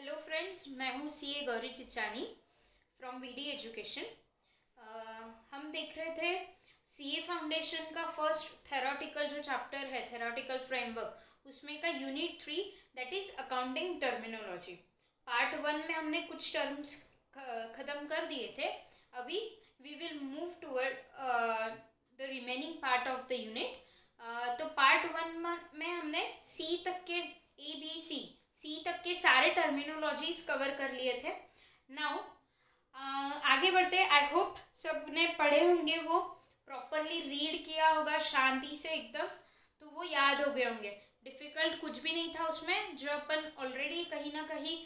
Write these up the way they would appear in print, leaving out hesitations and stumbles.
Hello friends, मैं हूँ CA Gauri Chichani from VD education. हम देख रहे थे सीए फाउंडेशन का फर्स्ट थेरोटिकल जो चैप्टर है, थेरोटिकल फ्रेमवर्क, उसमें का unit 3 that is accounting terminology. Part 1 में हमने कुछ टर्म्स ख़त्म कर दिए थे। अभी we will move toward the remaining part of the unit. तो पार्ट 1 में हमने सी तक के सी तक के सारे टर्मिनोलॉजीज कवर कर लिए थे। नाउ आगे बढ़ते। आई होप सब ने पढ़े होंगे, वो प्रॉपरली रीड किया होगा शांति से एकदम, तो वो याद हो गए होंगे। डिफ़िकल्ट कुछ भी नहीं था उसमें, जो अपन ऑलरेडी कहीं ना कहीं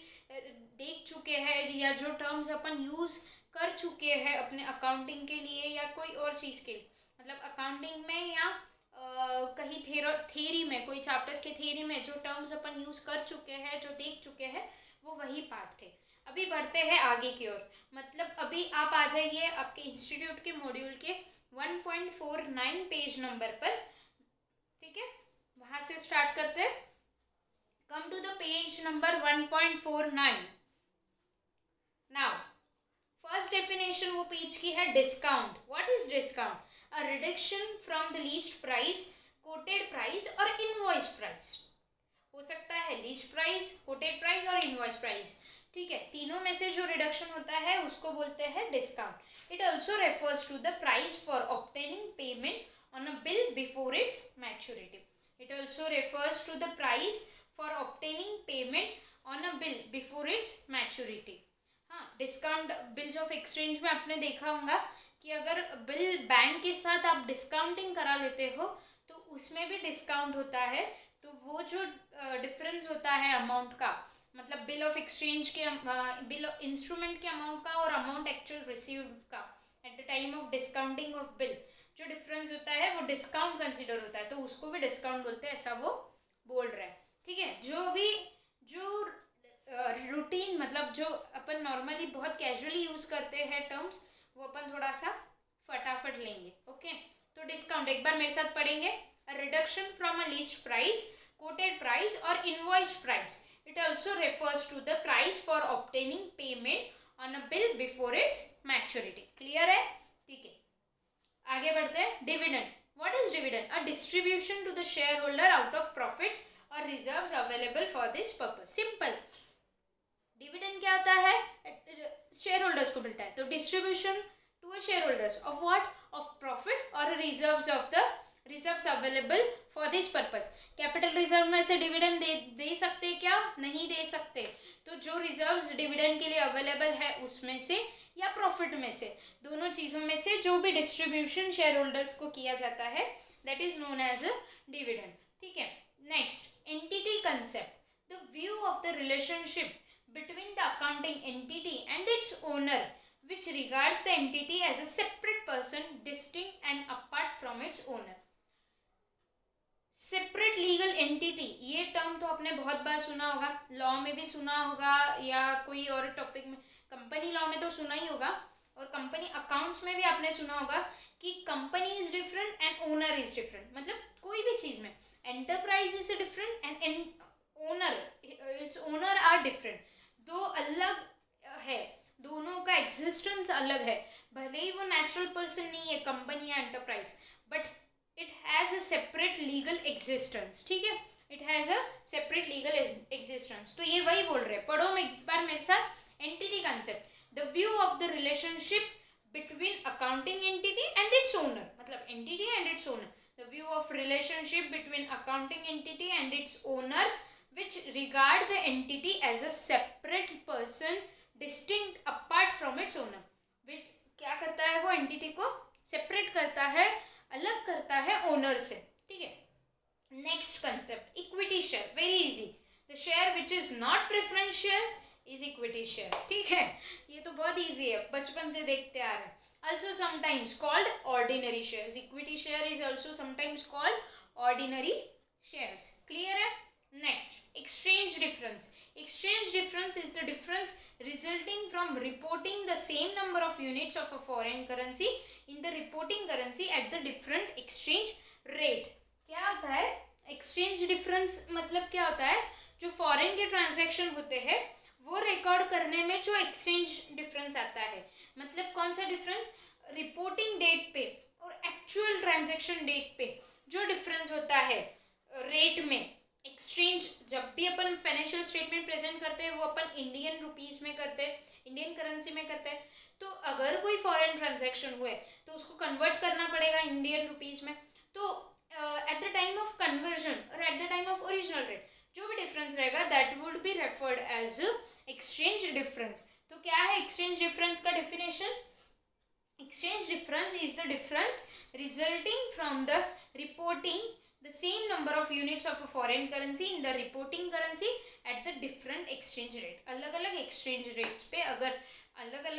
देख चुके हैं या जो टर्म्स अपन यूज़ कर चुके हैं अपने अकाउंटिंग के लिए या कोई और चीज़ के लिए, मतलब अकाउंटिंग में या कहीं थेरी में, कोई चैप्टर्स के थेरी में जो टर्म्स अपन यूज़ कर चुके हैं, जो देख चुके हैं, वो वही पार्ट थे। अभी बढ़ते हैं आगे की ओर। मतलब अभी आप आ जाइए आपके इंस्टीट्यूट के मॉड्यूल के 1.49 पेज नंबर पर, ठीक है, वहाँ से स्टार्ट करते हैं। Come to the page number 1.49। Now first definition वो पेज की है discount. What is discount? A reduction from the least price, quoted price और invoice price। हो सकता है least price, quoted price और invoice price, ठीक है। तीनों में से जो रिडक्शन होता है उसको बोलते हैं discount. It also refers to the price for obtaining payment on a bill before its maturity. It also refers to the price for obtaining payment on a bill before its maturity। हाँ, discount bills of exchange में आपने देखा होगा कि अगर bill bank के साथ आप डिस्काउंटिंग करा लेते हो तो उसमें भी डिस्काउंट होता है। तो वो जो डिफरेंस होता है अमाउंट का, मतलब बिल ऑफ एक्सचेंज के बिल इंस्ट्रूमेंट के अमाउंट का और अमाउंट एक्चुअल रिसीव्ड का eight the time of discounting of bill, जो डिफरेंस होता है वो डिस्काउंट कंसिडर होता है, तो उसको भी डिस्काउंट बोलते हैं, ऐसा वो बोल रहा है, ठीक है। जो रूटीन मतलब जो अपन नॉर्मली बहुत कैजुअली यूज़ करते हैं टर्म्स, वो अपन थोड़ा सा फटाफट लेंगे। ओके, तो डिस्काउंट एक बार मेरे साथ पढ़ेंगे। Reduction from a list price, quoted price और invoice price. It also refers to the price for obtaining payment on a bill before its maturity. Clear है? ठीक है, आगे बढ़ते हैं। Dividend. What is dividend? A distribution to the share holder out of profits और reserves available for this purpose. Simple. Dividend क्या होता है? शेयर होल्डर्स को मिलता है, तो distribution to a share holders of what? Of profit और reserves available for this purpose. Capital reserve में से डिविडेंड दे सकते क्या? नहीं दे सकते। तो जो रिजर्व्स डिविडेंड के लिए अवेलेबल है उसमें से या प्रॉफिट में से, दोनों चीज़ों में से जो भी डिस्ट्रीब्यूशन शेयर होल्डर्स को किया जाता है, that is known as a dividend, ठीक है। Next, entity concept. The view of the relationship between the accounting entity and its owner, which regards the entity as a separate person, distinct and apart from its owner. Separate legal entity, ये term तो आपने बहुत बार सुना होगा, law में भी सुना होगा या कोई और टॉपिक में, कंपनी लॉ में तो सुना ही होगा और कंपनी अकाउंट्स में भी आपने सुना होगा कि company is different and owner is different. मतलब कोई भी चीज़ में enterprise is different and its owner are different. दो अलग है, दोनों का एग्जिस्टेंस अलग है। भले ही वो नेचुरल पर्सन नहीं है कंपनी या enterprise, but it has a separate legal existence, ठीक है। It has a separate legal existence. तो ये वही बोल रहे हैं, पढ़ो एक बार मेरे साथ। Entity concept. The view of the relationship between accounting entity and its owner, मतलब entity and its owner. The view of relationship between accounting entity and its owner which regard the entity as a separate person, distinct apart from its owner, which क्या करता है, वो entity को separate करता है, अलग करता है ओनर से, ठीक है। Next concept, equity share. Very easy. The share which is not preferential is equity share, ठीक है। ये तो बहुत इजी है, बचपन से देखते आ रहे हैं। Also sometimes called ordinary shares. Equity share is also sometimes called ordinary shares. Clear है? Next, exchange difference. Exchange difference is the difference resulting from reporting the same number of units of a foreign currency in the reporting currency at the different exchange rate. क्या होता है exchange difference? मतलब क्या होता है, जो foreign के transaction होते हैं वो रिकॉर्ड करने में जो एक्सचेंज डिफरेंस आता है, मतलब कौन सा डिफरेंस, रिपोर्टिंग डेट पे और एक्चुअल ट्रांजैक्शन डेट पे जो डिफरेंस होता है रेट में, एक्सचेंज जब भी अपन फाइनेंशियल स्टेटमेंट प्रेजेंट करते हैं वो अपन इंडियन रुपीस में करते हैं, इंडियन करेंसी में करते हैं। तो अगर कोई फॉरेन ट्रांजैक्शन हुए तो उसको कन्वर्ट करना पड़ेगा इंडियन रुपीस में। तो at the time of conversion और at the time of original rate जो भी डिफरेंस रहेगा that would be referred as exchange difference. तो क्या है एक्सचेंज डिफरेंस का definition? Exchange difference is the difference resulting from the reporting the same number of units of a foreign currency in the reporting currency at the different exchange rate. अलग अलग exchange rates पे अगर अलग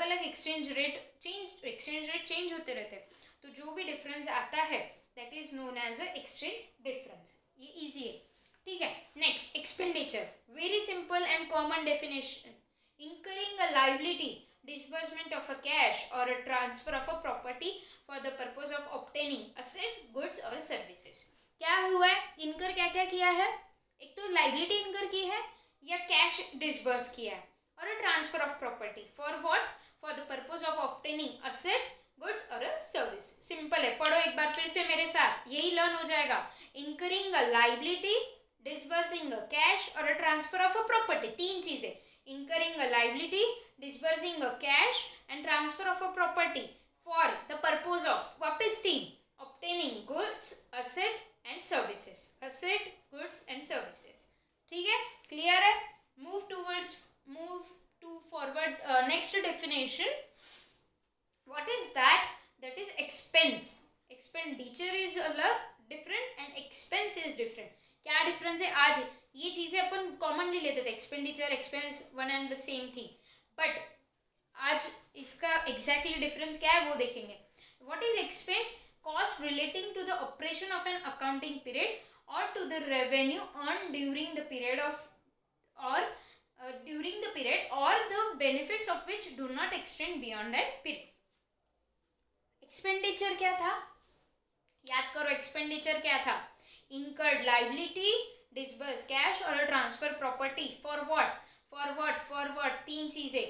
अलग exchange rate change होते रहते हैं तो जो भी difference आता है that is known as a exchange difference. ये easy है, ठीक है। Next, expenditure, very simple and common definition. Incurring a liability, disbursement of a cash or a transfer of a property for the purpose of obtaining asset, goods or services. क्या हुआ है, इनकर क्या क्या किया है, एक तो लाइबिलिटी इनकर की है या कैश डिसबर्स किया है, और a transfer of property for what, for the purpose of obtaining asset, goods और अ सर्विस। सिंपल है, पढ़ो एक बार फिर से मेरे साथ, यही लर्न हो जाएगा। Incurring a liability, disbursing a cash और a transfer of a property, तीन चीजें, incurring a liability, disbursing a cash and transfer of a property for the purpose of, वापस तीन, obtaining goods, asset and services, asset, goods and services, ठीक है, clear है। move to forward next definition. what is that? that is expense. expenditure is different and expense is different. क्या difference है? आज ये चीजें अपन कॉमनली लेते थे, expenditure, expense, one and the same thing, but आज इसका एग्जैक्टली डिफरेंस क्या है वो देखेंगे। What is expense? Cost relating to the operation of an accounting period और to the revenue earn during the period of और the benefits of which do not extend beyond that period. Expenditure क्या था, याद करो, expenditure क्या था? incurred liability, disburse cash और transfer property for what तीन चीजें,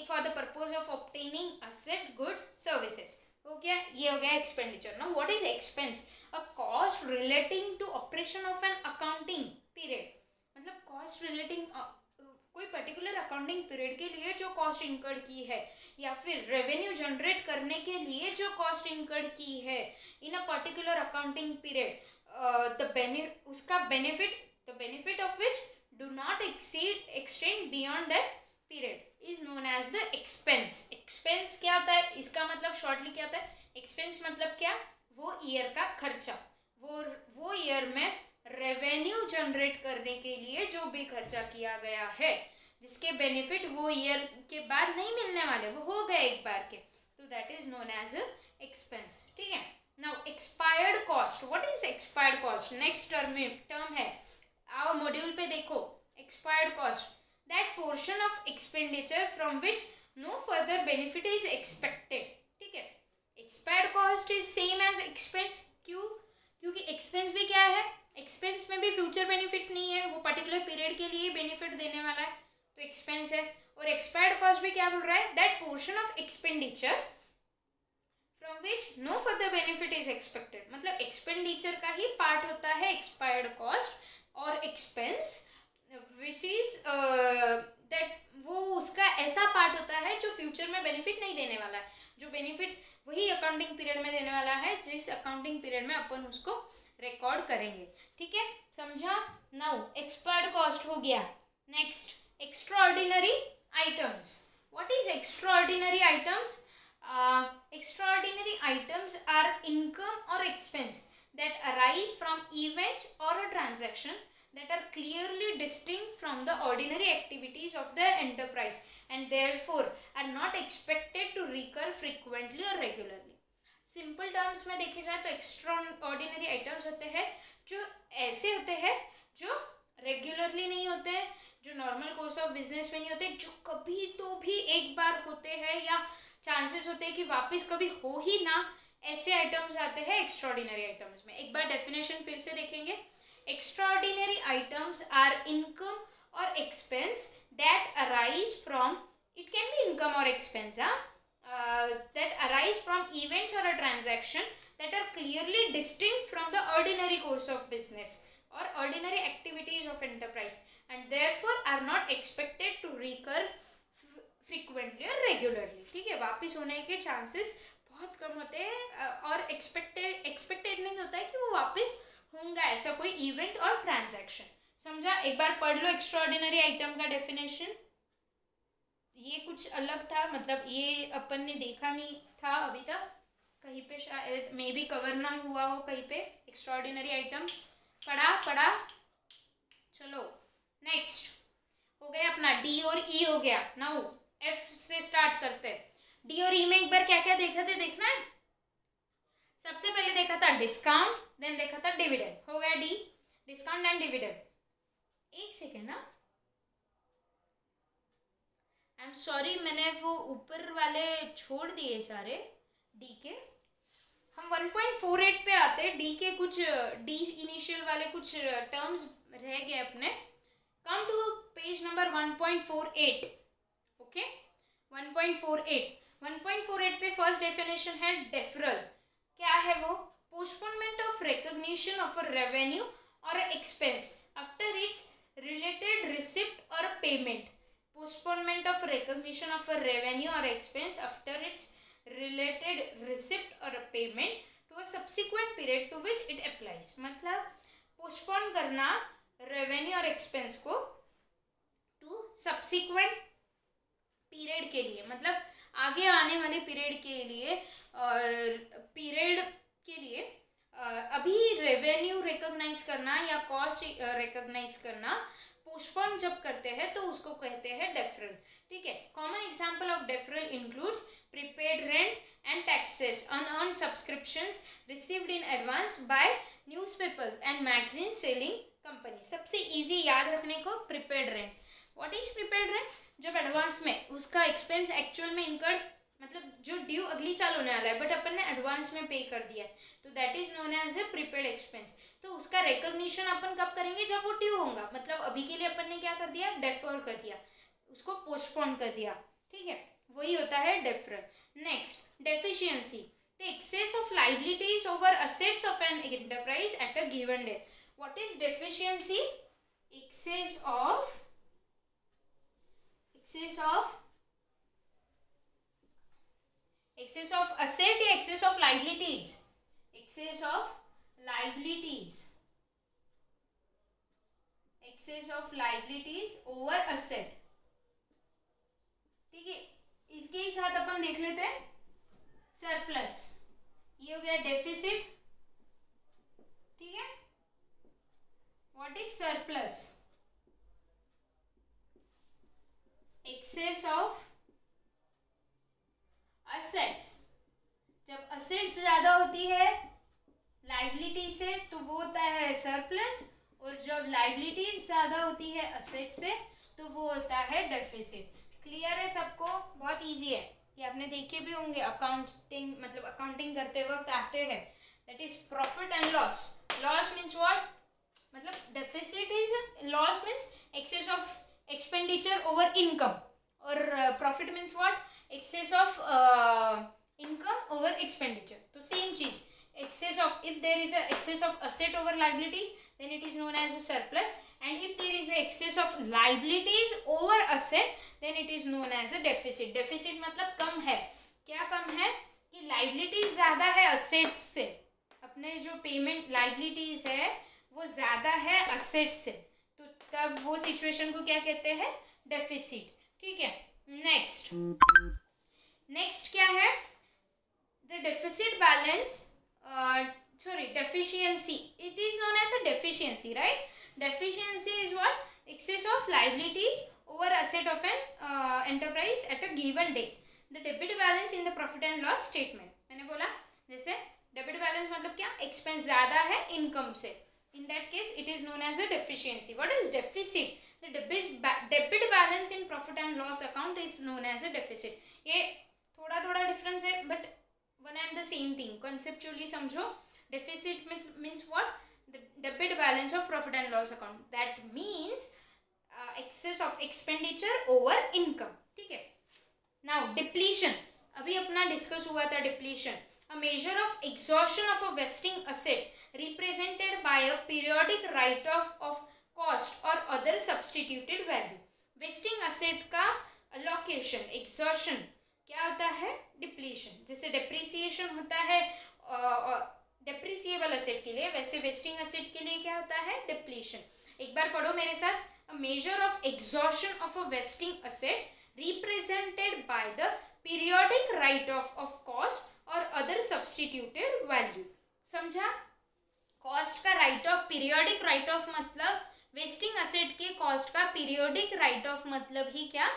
for the purpose of obtaining asset, goods, services। हो गया, ये हो गया expenditure. Now what is expense? A cost relating to operation of an accounting period, मतलब कॉस्ट रिलेटिंग कोई पर्टिकुलर अकाउंटिंग पीरियड के लिए जो कॉस्ट इनकर्ड की है, या फिर रेवेन्यू जनरेट करने के लिए जो कॉस्ट इनकर्ड की है in a particular accounting period, उसका benefit of which do not extend beyond that period is known as the expense. Expense क्या होता है, इसका मतलब शॉर्टली क्या होता है? एक्सपेंस मतलब क्या, वो ईयर का खर्चा, वो ईयर में रेवेन्यू जनरेट करने के लिए जो भी खर्चा किया गया है, जिसके बेनिफिट वो ईयर के बाद नहीं मिलने वाले, वो हो गए एक बार के, तो that is known as expense, ठीक है। Now expired cost, what is expired cost? Next term है, आओ मॉड्यूल पे देखो। Expired cost, that portion of expenditure from which no further benefit is expected, ठीक है। Expired cost is same as expense, क्यों? क्योंकि एक्सपेंस भी क्या है, एक्सपेंस में भी फ्यूचर बेनिफिट्स नहीं है, वो पर्टिकुलर पीरियड के लिए बेनिफिट देने वाला है, तो एक्सपेंस है। और एक्सपायर्ड कॉस्ट भी क्या बोल रहा है? That portion of expenditure from which no further benefit is expected, मतलब एक्सपेंडिचर का ही पार्ट होता है एक्सपायर्ड कॉस्ट और एक्सपेंस, विच इज दैट वो उसका ऐसा पार्ट होता है जो फ्यूचर में बेनिफिट नहीं देने वाला है, जो बेनिफिट वही अकाउंटिंग पीरियड में देने वाला है जिस अकाउंटिंग पीरियड में अपन उसको रिकॉर्ड करेंगे, ठीक है, समझा। नाउ एक्सपायर्ड कॉस्ट हो गया। Next, extraordinary items. What is extraordinary items? Extraordinary items are income और expense that arise from events or a transaction that are clearly distinct from the ordinary activities of the enterprise and therefore are not expected to recur frequently or regularly. Simple terms में देखे जाए तो extra ordinary items होते हैं जो ऐसे होते हैं जो रेगुलरली नहीं होते हैं, जो नॉर्मल कोर्स ऑफ बिजनेस में नहीं होते, जो कभी तो भी एक बार होते हैं या चांसेस होते हैं कि वापस कभी हो ही ना, ऐसे आइटम्स आते हैं एक्स्ट्राऑर्डिनरी आइटम्स में। एक बार डेफिनेशन फिर से देखेंगे। extraordinary items are income or expense that arise from, it can be income or expense, that arise from events or a transaction that are clearly distinct from the ordinary course of business or ordinary activities of enterprise and therefore are not expected to recur frequently or regularly. ठीक है, वापस होने के chances बहुत कम होते हैं और expected नहीं होता है कि वो वापस होगा ऐसा कोई इवेंट और ट्रांजैक्शन. समझा? एक बार पढ़ लो एक्स्ट्राऑर्डिनरी आइटम का डेफिनेशन. ये कुछ अलग था, मतलब ये अपन ने देखा नहीं था अभी तक कहीं पे, शायद मे बी कवर ना हुआ हो कहीं पे. एक्स्ट्राऑर्डिनरी आइटम्स पढ़ा. चलो नेक्स्ट हो गया अपना डी और ई हो गया. नाउ एफ से स्टार्ट करते हैं. डी और ई में एक बार क्या क्या देखा थे, देखना है. सबसे पहले देखा था डिस्काउंट, देन देखा था डिविडेंड. हो गया डी, डिस्काउंट एंड डिविडेंड. एक सेकेंड ना, आई एम सॉरी, मैंने वो ऊपर वाले छोड़ दिए सारे डी के. हम 1.48 पे आते हैं. डी के कुछ डी इनिशियल वाले कुछ टर्म्स रह गए अपने. Come to page number 1.48. Okay 1.48 पे फर्स्ट डेफिनेशन है डेफरल. क्या है वो? Postponement of recognition of a revenue और expense after its related receipt और payment. Postponement of recognition of a revenue और expense after its related receipt और payment to a subsequent period to which it applies. मतलब postpone करना revenue और expense को to subsequent period के लिए, मतलब आगे आने वाले पीरियड के लिए अभी रेवेन्यू रिकॉग्नाइज करना या कॉस्ट रिकॉग्नाइज करना पोस्टपोन जब करते हैं तो उसको कहते हैं डेफरल. ठीक है. Common example of deferral includes prepaid rent and taxes, unearned subscriptions received in advance by newspapers and magazine selling company. सबसे इजी याद रखने को prepaid rent. What is prepaid rent? जब एडवांस में उसका एक्सपेंस एक्चुअल में इनकर्ड, मतलब जो ड्यू अगली साल होने वाला है बट अपन ने एडवांस में पे कर दिया है, तो that is known as a prepaid expense. तो उसका रिकॉग्निशन अपन कब करेंगे? जब वो ड्यू होगा. मतलब अभी के लिए अपन ने क्या कर दिया? डेफर कर दिया, उसको पोस्टपोन कर दिया. ठीक है, वही होता है deferral. Next deficiency, the excess of liabilities over assets of an enterprise at a given date. What is deficiency? excess of asset या excess of liabilities? excess of liabilities over asset. ठीक है, इसके ही साथ अपन देख लेते हैं सरप्लस. ये हो गया डेफिसिट. ठीक है, what is surplus? Excess of assets. जब असेट्स ज्यादा होती है लाइबिलिटी से तो वो होता है सरप्लस, और जब लाइबिलिटीज ज्यादा होती है असेट से तो वो होता है डेफिसिट. क्लियर है सबको? बहुत इजी है, ये आपने देखे भी होंगे. अकाउंटिंग मतलब अकाउंटिंग करते वक्त आते हैं. That is profit and loss. Loss means what? मतलब deficit is, loss means excess of expenditure over income, और profit means what? excess of income over expenditure. तो same चीज, excess of, if there is a excess of asset over liabilities then it is known as a surplus, and if there is a excess of liabilities over asset then it is known as a deficit. deficit मतलब कम है. क्या कम है? कि liabilities ज़्यादा है assets से, अपने जो payment liabilities है वो ज़्यादा है assets से, तब वो सिचुएशन को क्या कहते हैं? डेफिसिट. ठीक है. नेक्स्ट क्या है? The deficit balance, sorry deficiency. It is known as a deficiency, right? Deficiency is what? Excess of liabilities over asset of an enterprise at a given date. The debit balance in the profit and loss statement. मैंने बोला जैसे debit balance मतलब क्या? Expense ज्यादा है income से. In that case, it is known as a deficiency. What is deficit? The debit balance in profit and loss account is known as a deficit. ये थोड़ा difference है, but one and the same thing. Conceptually समझो. Deficit means what? Debit balance of profit and loss account, that means excess of expenditure over income, ठीक है। Now depletion, अभी अपना discuss हुआ था depletion, a measure of exhaustion of a wasting asset represented by a periodic write off cost और other substituted value. Wasting asset का allocation, exhaustion क्या होता है, डिप्लीशन। जैसे डेप्रिसिएशन होता है डेप्रिसिएबल असेट के लिए, वैसे वेस्टिंग असेट के लिए क्या होता है, डिप्लीशन। एक बार पढ़ो मेरे साथ, अ measure of exhaustion of a wasting asset represented by the periodic write off of cost or other substituted value। समझा? कॉस्ट का right of, periodic write of मतलब वेस्टिंग असेट के कॉस्ट का पीरियोडिक राइट ऑफ मतलब ही क्या,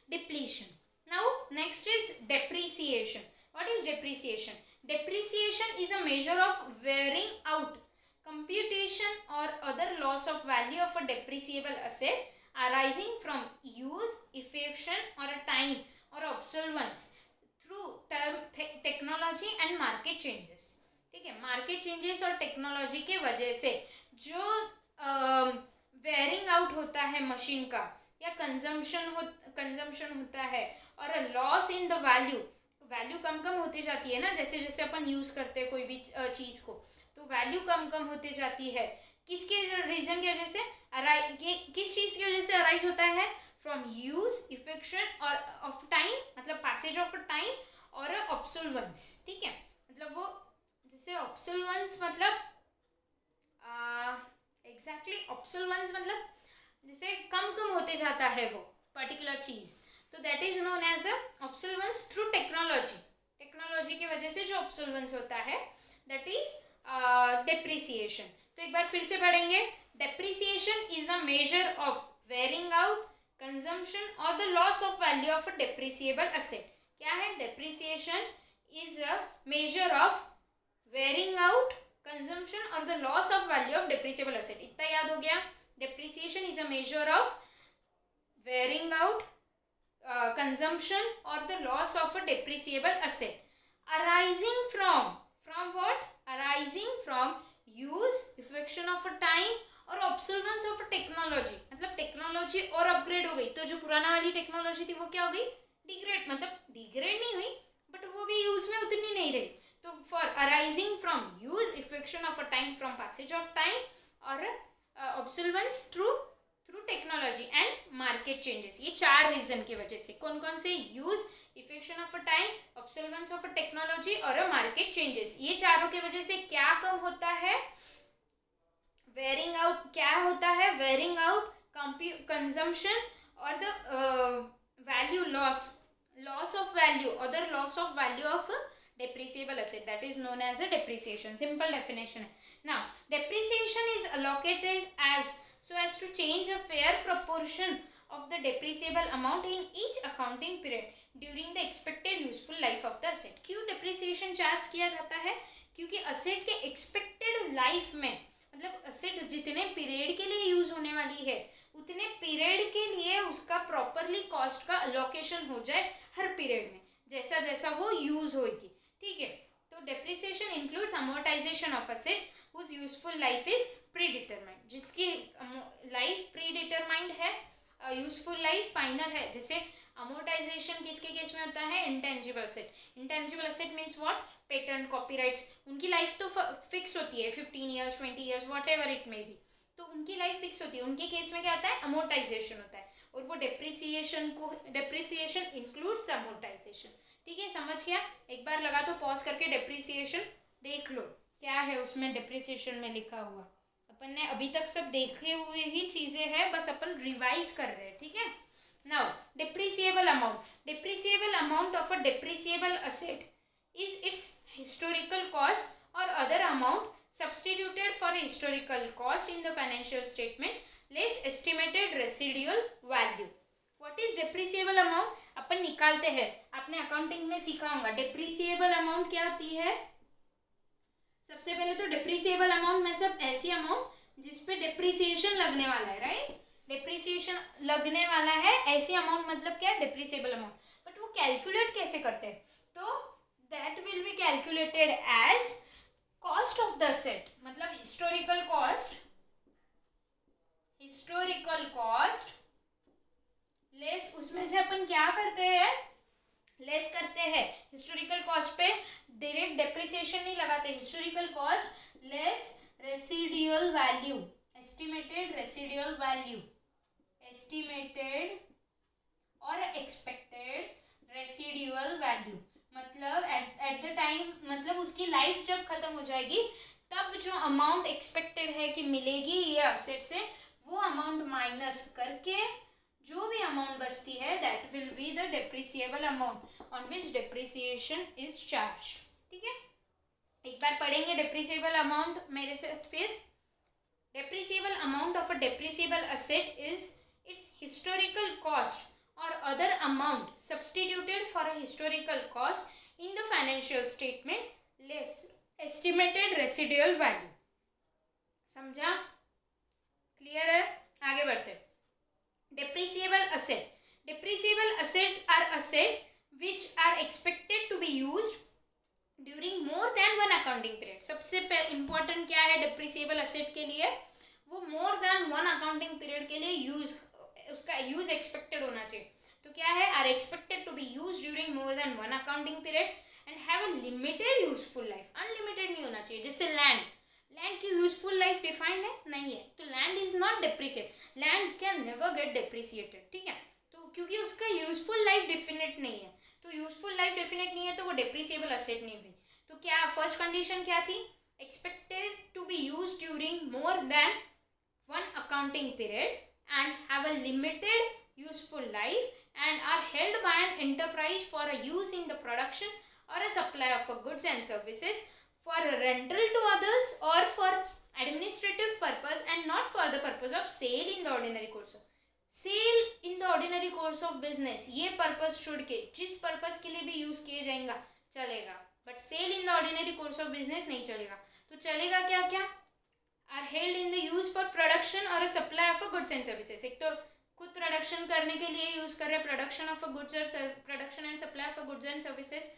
depletion. Now next is depreciation. What is depreciation? Depreciation is a measure of wearing out, computation or other loss of value of a depreciable asset arising from use, effection or a time or obsolescence through technology and market changes। ठीक है, market changes और technology के वजह से जो wearing out होता है machine का, या कंजम्पशन होता है, और लॉस इन द वैल्यू कम होती जाती है ना, जैसे जैसे अपन यूज़ करते हैं कोई भी चीज़ को, तो वैल्यू कम होती जाती है। किसके रीजन की वजह से ये किस चीज़ की वजह से अराइज होता है, फ्रॉम यूज, इफेक्शन और ऑफ टाइम, मतलब पैसेज ऑफ टाइम, और ऑब्सोल्वेंस। ठीक है, मतलब वो जैसे ऑब्सोल्वेंस मतलब एग्जैक्टली ऑब्सोल्वेंस मतलब जैसे कम होते जाता है वो पर्टिकुलर चीज़, तो that is known as a obsolescence through technology की वजह से जो ऑब्सोल्वेंस होता है दैट इज डेप्रिसिएशन। तो एक बार फिर से पढ़ेंगे, depreciation is a measure of wearing out, consumption और the loss of value of a depreciable asset. क्या है? Depreciation is a measure of wearing out, consumption और the loss of value of depreciable asset. इतना याद हो गया? Depreciation is a measure of wearing out, consumption और the loss of a depreciable asset arising from what? Arising from use, effection of a time और obsolescence of a technology। मतलब technology और upgrade हो गई, तो जो पुराना वाली टेक्नोलॉजी थी वो क्या हो गई? डिग्रेड, मतलब डिग्रेड नहीं हुई बट वो भी यूज में उतनी नहीं रही। तो for arising from use, effluxion of a time from passage of time, और obsolescence through technology and market changes. ये चार रीजन की वजह से। कौन कौन से? Use, effluxion of a time, obsolescence of a technology और मार्केट चेंजेस। ये चारों की वजह से क्या कम होता है? Wearing out. क्या होता है? वेयरिंग आउट, कंजम्पशन और the value loss of value, other loss of value of depreciable asset, that is known as a depreciation। Simple definition है। Now depreciation is allocated so as to change a fair proportion of the depreciable amount in each accounting period during the expected useful life of the asset। क्यों depreciation charge किया जाता है? क्योंकि asset के expected life में, मतलब asset जितने period के लिए यूज होने वाली है उतने पीरियड के लिए उसका प्रॉपरली कॉस्ट का अलोकेशन हो जाए हर पीरियड में, जैसा जैसा वो यूज होगी। ठीक है, तो depreciation includes amortisation of assets whose useful life is predetermined, जिसकी लाइफ प्रीडिटरमाइंड है, यूजफुल लाइफ फाइनल है। जैसे अमोर्टाइजेशन किसके केस में होता है? Intangible asset. Intangible asset means what? Patent, copyrights, उनकी लाइफ तो फिक्स होती है, 15 years, 20 years, whatever it may be, तो उनकी लाइफ फिक्स होती है। उनके केस में क्या होता है? अमोर्टाइजेशन होता है, और वो डेप्रिसिएशन इंक्लूड्स द अमोर्टाइजेशन। ठीक है, समझ गया? एक बार लगा तो पॉज करके डेप्रिसिएशन देख लो क्या है उसमें डेप्रिसिएशन में लिखा हुआ। अपन ने अभी तक सब देखे हुए ही चीज़ें हैं, बस अपन रिवाइज कर रहे हैं। ठीक है, now depreciable amount of a depreciable asset is its historical cost और other amount substituted for historical cost in the financial statement less estimated residual value। What is depreciable amount? अपन निकालते हैं, आपने अकाउंटिंग में सीखा होगा। डेप्रिसिएबल अमाउंट क्या होती है? सबसे पहले तो डेप्रिसिएबल अमाउंट में सब ऐसी अमाउंट जिसपे डेप्रिसिएशन लगने वाला है, राइट? डेप्रिसिएशन लगने वाला है ऐसी अमाउंट, मतलब क्या? Depreciable amount. बट वो कैलकुलेट कैसे करते हैं? तो that will be calculated as cost of the asset मतलब हिस्टोरिकल कॉस्ट लेस, उसमें से अपन क्या करते हैं, लेस करते हैं। हिस्टोरिकल कॉस्ट पे डायरेक्ट डेप्रिसिएशन नहीं लगाते, historical cost less residual value, estimated residual value, estimated और एक्सपेक्टेड रेसिडुअल वैल्यू, मतलब एट द टाइम, मतलब उसकी लाइफ जब खत्म हो जाएगी तब जो अमाउंट एक्सपेक्टेड है कि मिलेगी ये असेट से, वो अमाउंट माइनस करके जो भी अमाउंट बचती है that will be the depreciable amount on which depreciation is charge. ठीक है, एक बार पढ़ेंगे डेप्रिसिएबल अमाउंट मेरे से फिर। Depreciable amount of a depreciable asset is its historical cost or other amount substituted for a historical cost in the financial statement less estimated residual value। समझा? Clear है? आगे बढ़ते। Depreciable asset, depreciable assets are asset which are expected to be used during more than one accounting period। सबसे important क्या है depreciable asset के लिए? वो more than one accounting period के लिए यूज, उसका यूज एक्सपेक्टेड होना चाहिए। तो क्या है, are expected to be use during more than one accounting period and have a limited useful life. Unlimited नहीं होना चाहिए। जैसे लैंड, लैंड की यूजफुल लाइफ डिफाइंड है नहीं है, तो land is not depreciate, land can never get depreciated. ठीक है, तो क्योंकि उसका यूजफुल लाइफ डेफिनेट नहीं है, तो यूजफुल लाइफ डेफिनेट नहीं है तो वो डेप्रिसिएबल असेट नहीं हुई। तो क्या फर्स्ट कंडीशन क्या थी, expected to be use during more than one accounting period and have a limited useful life and are held by an enterprise for a use in the production or a supply of a goods and services for rental to others or for administrative purpose and not for the purpose of sale in the ordinary course of sale in the ordinary course of business। ये purpose छोड़ के जिस purpose के लिए भी use किया जाएगा चलेगा, but sale in the ordinary course of business नहीं चलेगा। तो चलेगा क्या क्या, are held in the use for production or a supply of a goods and services। एक तो खुद प्रोडक्शन करने के लिए यूज कर रहे हैं, प्रोडक्शन ऑफ अ गुड्स और production and supply of a goods and services.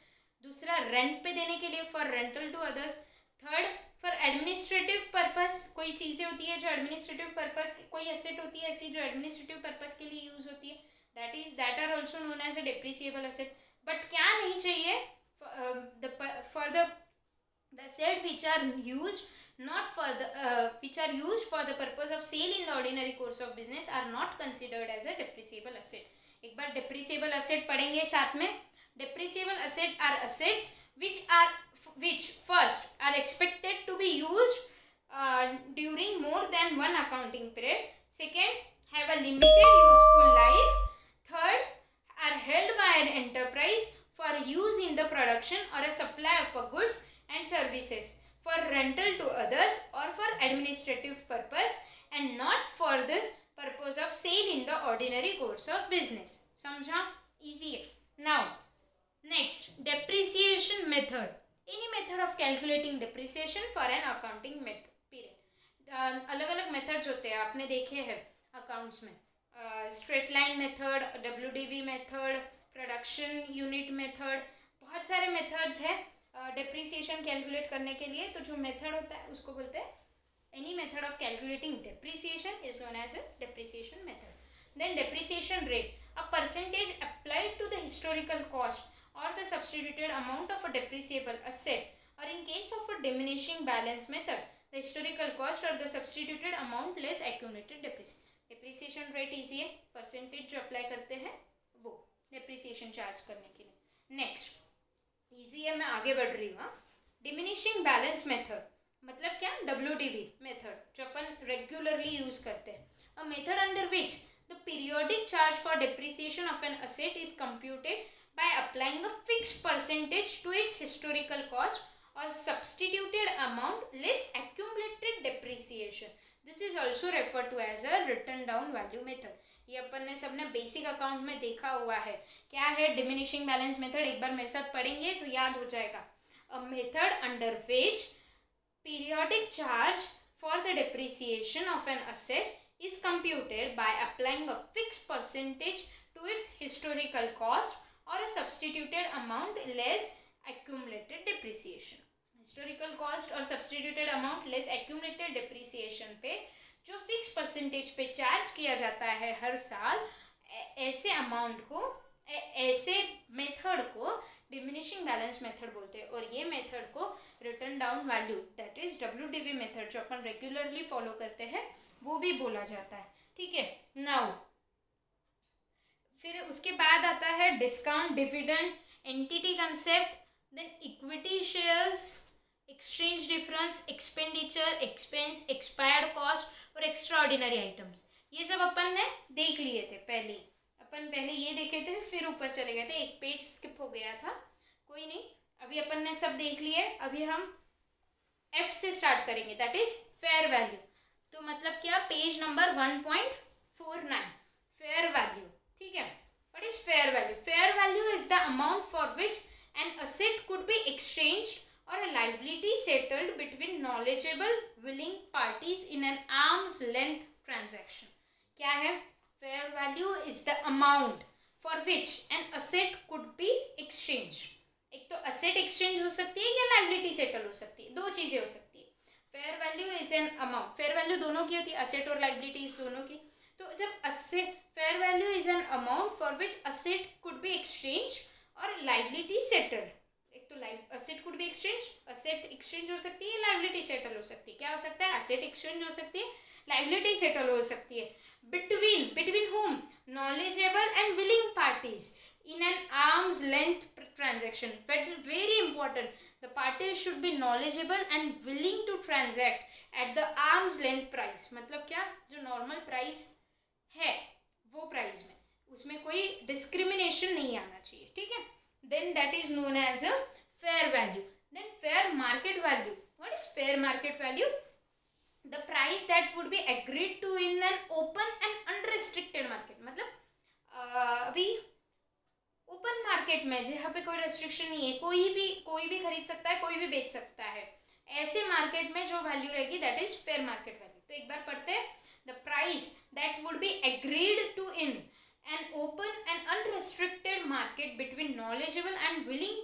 दूसरा रेंट पे देने के लिए for rental to others. Third for administrative purpose, कोई चीज़ें होती है जो एडमिनिस्ट्रेटिव पर्पस, कोई एसेट होती है ऐसी जो एडमिनिस्ट्रेटिव पर्पस के लिए यूज होती है, that are also known as a depreciable asset. But क्या नहीं चाहिए, for the asset which are used not for the which are used for the purpose of sale in the ordinary course of business are not considered as a depreciable asset। एक बार depreciable asset पढ़ेंगे साथ में। depreciable asset are assets which first are expected to be used during more than one accounting period, second have a limited useful life, third are held by an enterprise for use in the production or a supply of a goods and services for rental to others or for administrative purpose and not for the purpose of sale in the ordinary course of business। समझा? easy है। now next depreciation method, any method of calculating depreciation for an accounting period। अलग अलग methods होते हैं, आपने देखे हैं accounts में, straight line method, WDV method, production unit method, बहुत सारे मेथड्स हैं डेप्रिसिएशन कैलकुलेट करने के लिए। तो जो मेथड होता है उसको बोलते हैं any method of calculating depreciation is known as a depreciation method. Then depreciation rate, a percentage applied to the historical cost और the substituted amount of a depreciable asset, और in case of a diminishing balance method the historical cost और the substituted amount less accumulated depreciation rate easy है, percentage जो apply करते हैं वो depreciation charge करने के लिए। नेक्स्ट इजी है, मैं आगे बढ़ रही हूँ। डिमिनिशिंग बैलेंस मेथड मतलब क्या, WDV मेथड जो अपन रेगुलरली यूज करते हैं। A method under which the periodic charge for depreciation of an asset is computed by applying a fixed percentage to its historical cost और substituted amount less accumulated depreciation. This is also refer to as a written down value method. ये अपन ने सबने basic account में देखा हुआ है। क्या है डिमिनिशिंग बैलेंस मेथड, एक बार मेरे साथ पढ़ेंगे तो याद हो जाएगा। A method under which periodic charge for the depreciation of an asset is computed by applying a fixed percentage to its historical cost और a substituted amount less accumulated depreciation. Historical cost और substituted amount less accumulated depreciation पे जो fix percentage पे charge किया जाता है हर साल, ऐसे अमाउंट को, ऐसे मेथड को डिमिनिशिंग बैलेंस मेथड बोलते हैं। और ये मेथड को return down value, that is WDV method जो अपन रेगुलरली फॉलो करते हैं, वो भी बोला जाता है। ठीक है, नाउ फिर उसके बाद आता है discount, dividend, entity concept, then equity shares, exchange difference, expenditure, expense, expired cost और एक्स्ट्रा ऑर्डिनरी आइटम्स। ये सब अपन ने देख लिए थे पहले, अपन पहले ये देखे थे, फिर ऊपर चले गए थे, एक पेज स्किप हो गया था, कोई नहीं, अभी अपन ने सब देख लिया है। अभी हम F से स्टार्ट करेंगे, दैट इज फेयर वैल्यू। तो मतलब क्या, पेज नंबर 1.49 फेयर वैल्यू। ठीक है, what is fair value? Fair value is the amount for which an asset could be exchanged or a liability settled between knowledgeable willing parties in an arm's length transaction. क्या है? Fair value is the amount for which an asset could be exchanged. एक तो asset exchange हो सकती है या liability settle हो सकती है, दो चीजें हो सकती है। Fair value is an amount, fair value दोनों की होती है, asset और liabilities दोनों की। तो जब asset, fair value is an amount for which asset could be exchanged और liability settled, तो asset could be exchange, asset exchange हो सकती है, लाइबिलिटी सेटल हो सकती है। क्या हो सकता है? असेट एक्सचेंज हो सकती है, लाइबिलिटी सेटल हो सकती है। Between whom? Knowledgeable and willing parties in an arm's length transaction. Very important. The parties should be knowledgeable and willing to transact at the arm's length price. मतलब क्या? जो normal price है वो price में, उसमें कोई डिस्क्रिमिनेशन नहीं आना चाहिए। ठीक है, then that is known as a fair value. Then fair market value. What is fair market value? The price that would be agreed to in an open and unrestricted market. मतलब अभी open market में जहाँ पे कोई restriction नहीं है, कोई भी खरीद सकता है, कोई भी बेच सकता है, ऐसे मार्केट में जो वैल्यू रहेगी that is fair market value. तो एक बार पढ़ते हैं, the price that would be agreed to in an open and unrestricted market between knowledgeable and willing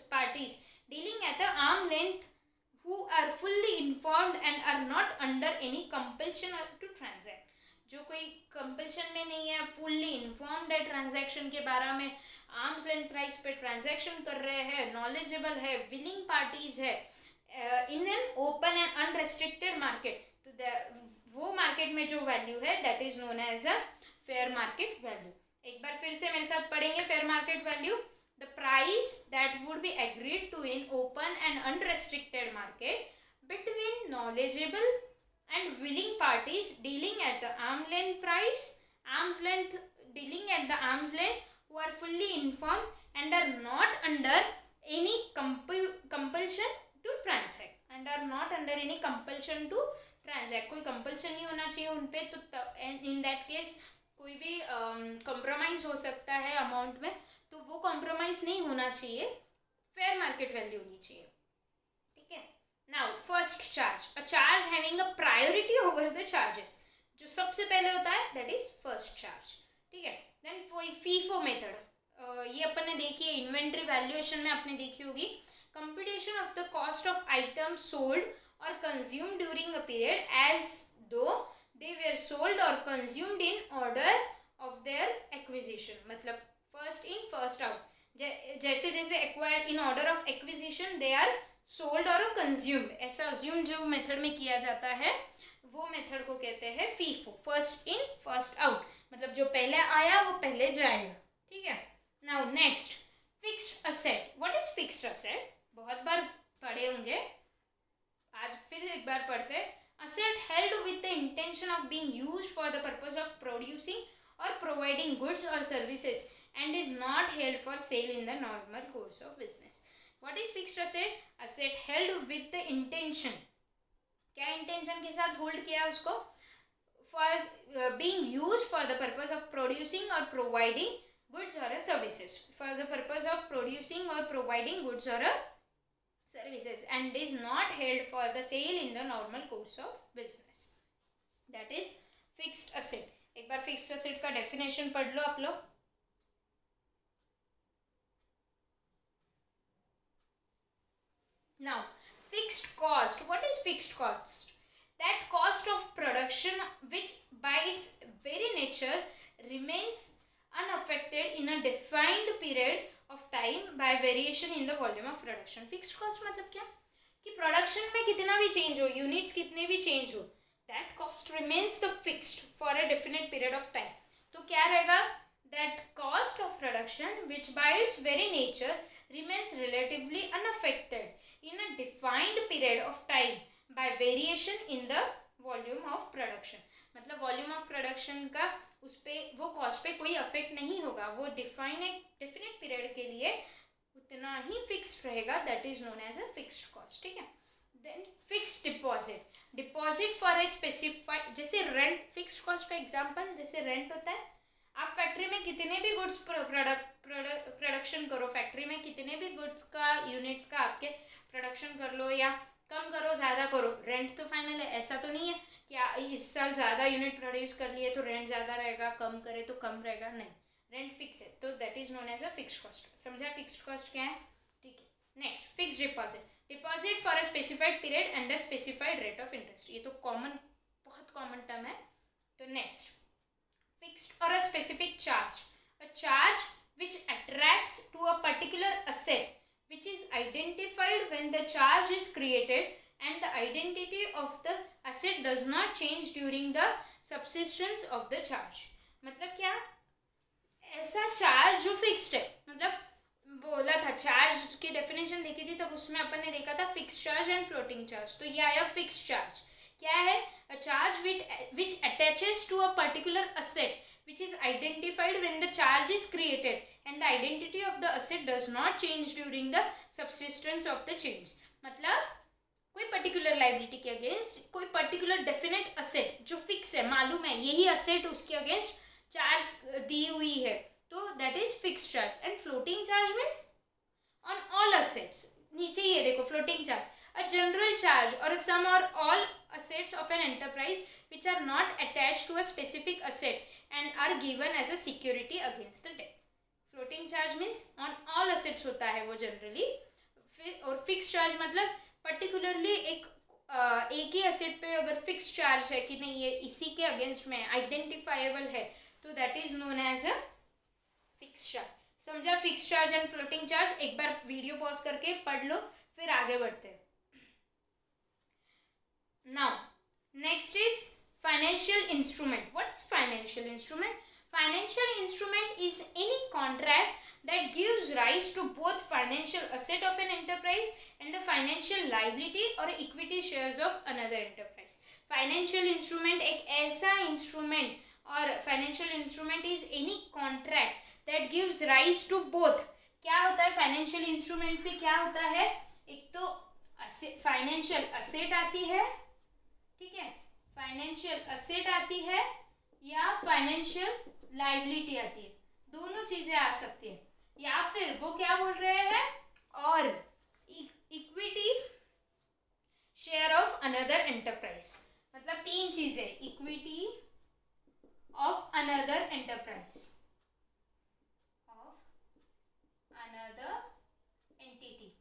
parties dealing at the arm length who are fully informed and are not under any compulsion to transact. जो कोई compulsion में नहीं है, fully informed है transaction के बारे में, arm's length price पे ट्रांजैक्शन कर रहे हैं, नॉलेजेबल है, विलिंग पार्टीज है, in an open and unrestricted market. तो वो मार्केट में जो वैल्यू है that is known as a fair market value. एक बार फिर से मेरे साथ पढ़ेंगे fair market value. The price that would be agreed to in open and unrestricted market between knowledgeable and willing parties dealing at the arm's length dealing at the arm's length who are fully informed and are not under any compulsion to transact कोई compulsion नहीं होना चाहिए उन पे। तो इन that case कोई भी compromise हो सकता है अमाउंट में, तो वो कॉम्प्रोमाइज़ नहीं होना चाहिए, फेयर मार्केट वैल्यू होनी चाहिए। ठीक है, now first charge, a charge having a priority over the charges, जो सबसे पहले होता है दैट इज फर्स्ट चार्ज। ठीक है, देन फीफो मेथड, ये अपन ने देखी है, इन्वेंट्री वैल्यूएशन में आपने देखी होगी। Computation of the cost of item sold और consume during a period as though they were sold or consumed in order of their acquisition. मतलब first in first out, जैसे जैसे acquired in order of acquisition they are sold or consumed, ऐसा assume जो method में किया जाता है वो मेथड को कहते हैं FIFO, first in first out, मतलब जो पहले आया वो पहले जाएगा। ठीक है, now next fixed asset. What is fixed asset? बहुत बार पढ़े होंगे, आज फिर एक बार पढ़ते हैं। Asset held with the intention of being used for the purpose of producing or providing goods or services and is not held for sale in the normal course of business. What is fixed asset? Asset held with the intention. क्या intention के साथ hold किया उसको? For being used for the purpose of producing or providing goods or services. For the purpose of producing or providing goods or services and is not held for the sale in the normal course of business. That is fixed asset. एक बार fixed asset का definition पढ़ लो आप लोग। Now fixed cost. What is fixed cost? That cost of production which by its very nature remains unaffected in a defined period of time by variation in the volume of production. Fixed cost मतलब क्या कि production में कितना भी change हो, units कितने भी change हो, that cost remains the fixed for a definite period of time. तो क्या रहेगा? That cost of production which bye it's very nature remains relatively unaffected in a defined period of time bye variation in the volume of production. मतलब volume of production का उस पर वो cost पे कोई अफेक्ट नहीं होगा, वो डेफिनेट पीरियड के लिए उतना ही फिक्स्ड रहेगा. That is known as a fixed cost. ठीक है. Then fixed deposit. Deposit for a specified, जैसे रेंट. फिक्स्ड कॉस्ट का एग्जांपल जैसे रेंट होता है. आप फैक्ट्री में कितने भी गुड्स प्रोडक्शन करो, फैक्ट्री में कितने भी गुड्स का यूनिट्स का आपके प्रोडक्शन कर लो या कम करो ज़्यादा करो, रेंट तो फाइनल है. ऐसा तो नहीं है कि इस साल ज़्यादा यूनिट प्रोड्यूस कर लिए तो रेंट ज़्यादा रहेगा, कम करे तो कम रहेगा. नहीं, रेंट फिक्स है. तो that is known as a fixed cost. समझा फिक्स्ड कॉस्ट क्या है? ठीक है. Next, fixed deposit. Deposit for a specified period and a specified rate of interest. ये तो कॉमन, बहुत कॉमन टर्म है. तो नेक्स्ट, फिक्स्ड और a specific charge. A charge which attracts to a particular asset which is identified when the charge is created and the identity of the asset does not change during the subsistence of the charge. मतलब क्या? ऐसा charge जो fixed है. मतलब बोला था charge की definition देखी थी तब उसमें अपन ने देखा था fixed charge and floating charge. तो ये आया फिक्स्ड चार्ज. क्या है? A charge which attaches to a particular asset which is identified when the charge is created and the identity of the asset does not change during the subsistence of the change. मतलब कोई particular liability के against कोई particular definite asset जो fix है, मालूम है यही asset उसके अगेंस्ट चार्ज दी हुई है, तो that is fixed charge. And floating charge means on all assets. नीचे ये देखो floating charge, a general charge or a sum or all assets of an enterprise which are not attached to a specific asset and are given as a security against the debt. Floating charge means on all assets होता है वो generally. और fixed charge मतलब particularly एक ही asset पे अगर fixed charge है कि नहीं ये इसी के against में identifiable है तो that is known as a fixed charge. समझा fixed charge and floating charge? एक बार वीडियो पॉज करके पढ़ लो फिर आगे बढ़ते हैं. Now, next is financial instrument. What is financial instrument? Financial instrument is any contract that gives rise to both financial asset of an enterprise and the financial liability or equity shares of another enterprise. Financial instrument एक ऐसा instrument और financial instrument is any contract that gives rise to both. क्या होता है financial instrument से? क्या होता है? एक तो फाइनेंशियल असेट आती है, ठीक है, फाइनेंशियल असेट आती है या फाइनेंशियल लाइबिलिटी आती है. दोनों चीजें आ सकती है. या फिर वो क्या बोल रहे हैं? और equity share of another enterprise. मतलब तीन चीजें, equity of another enterprise, of another entity.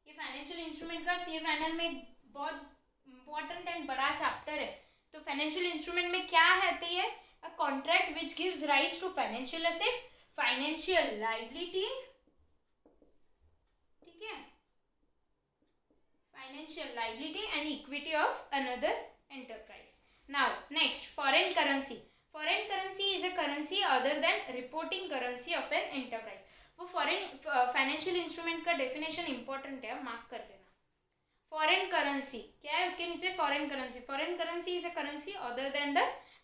ये फाइनेंशियल इंस्ट्रूमेंट का सी फाइनल में बहुत इंपॉर्टेंट एंड बड़ा चैप्टर है. तो फाइनेंशियल इंस्ट्रूमेंट में क्या आती है? A contract which gives rise to financial asset, financial liability, ठीक है, financial liability and equity of another enterprise. Now next, foreign currency. Foreign currency is a currency other than reporting currency of an enterprise. वो foreign financial instrument का definition important है, mark कर लेना. फॉरेन करेंसी क्या है? उसके नीचे foreign currency. Foreign currency is a currency other than the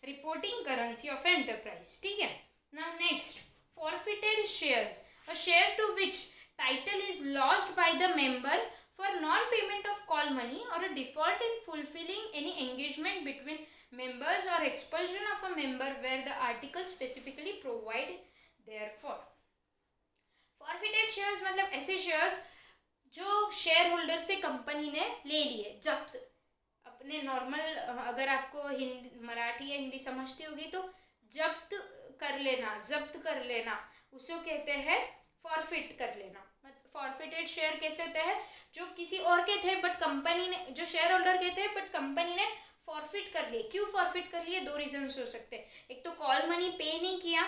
reporting currency of enterprise. ठीक है. Now next, forfeited shares. A share to which title is lost by the member for non payment of call money और a default in fulfilling any engagement between members or expulsion of a member where the article specifically provide therefore. Forfeited shares मतलब ऐसे shares जो share holder से company ने ले लिए, जब्त. अपने नॉर्मल अगर आपको मराठी या हिंदी समझती होगी तो जब्त कर लेना, जब्त कर लेना, उसको कहते हैं फॉरफिट कर लेना. फॉरफिटेड शेयर कैसे होता है, जो किसी और के थे बट कंपनी ने, जो शेयर होल्डर के थे बट कंपनी ने फॉरफिट कर लिए। क्यों फॉरफिट कर लिए, दो रीजंस हो सकते हैं। एक तो कॉल मनी पे नहीं किया,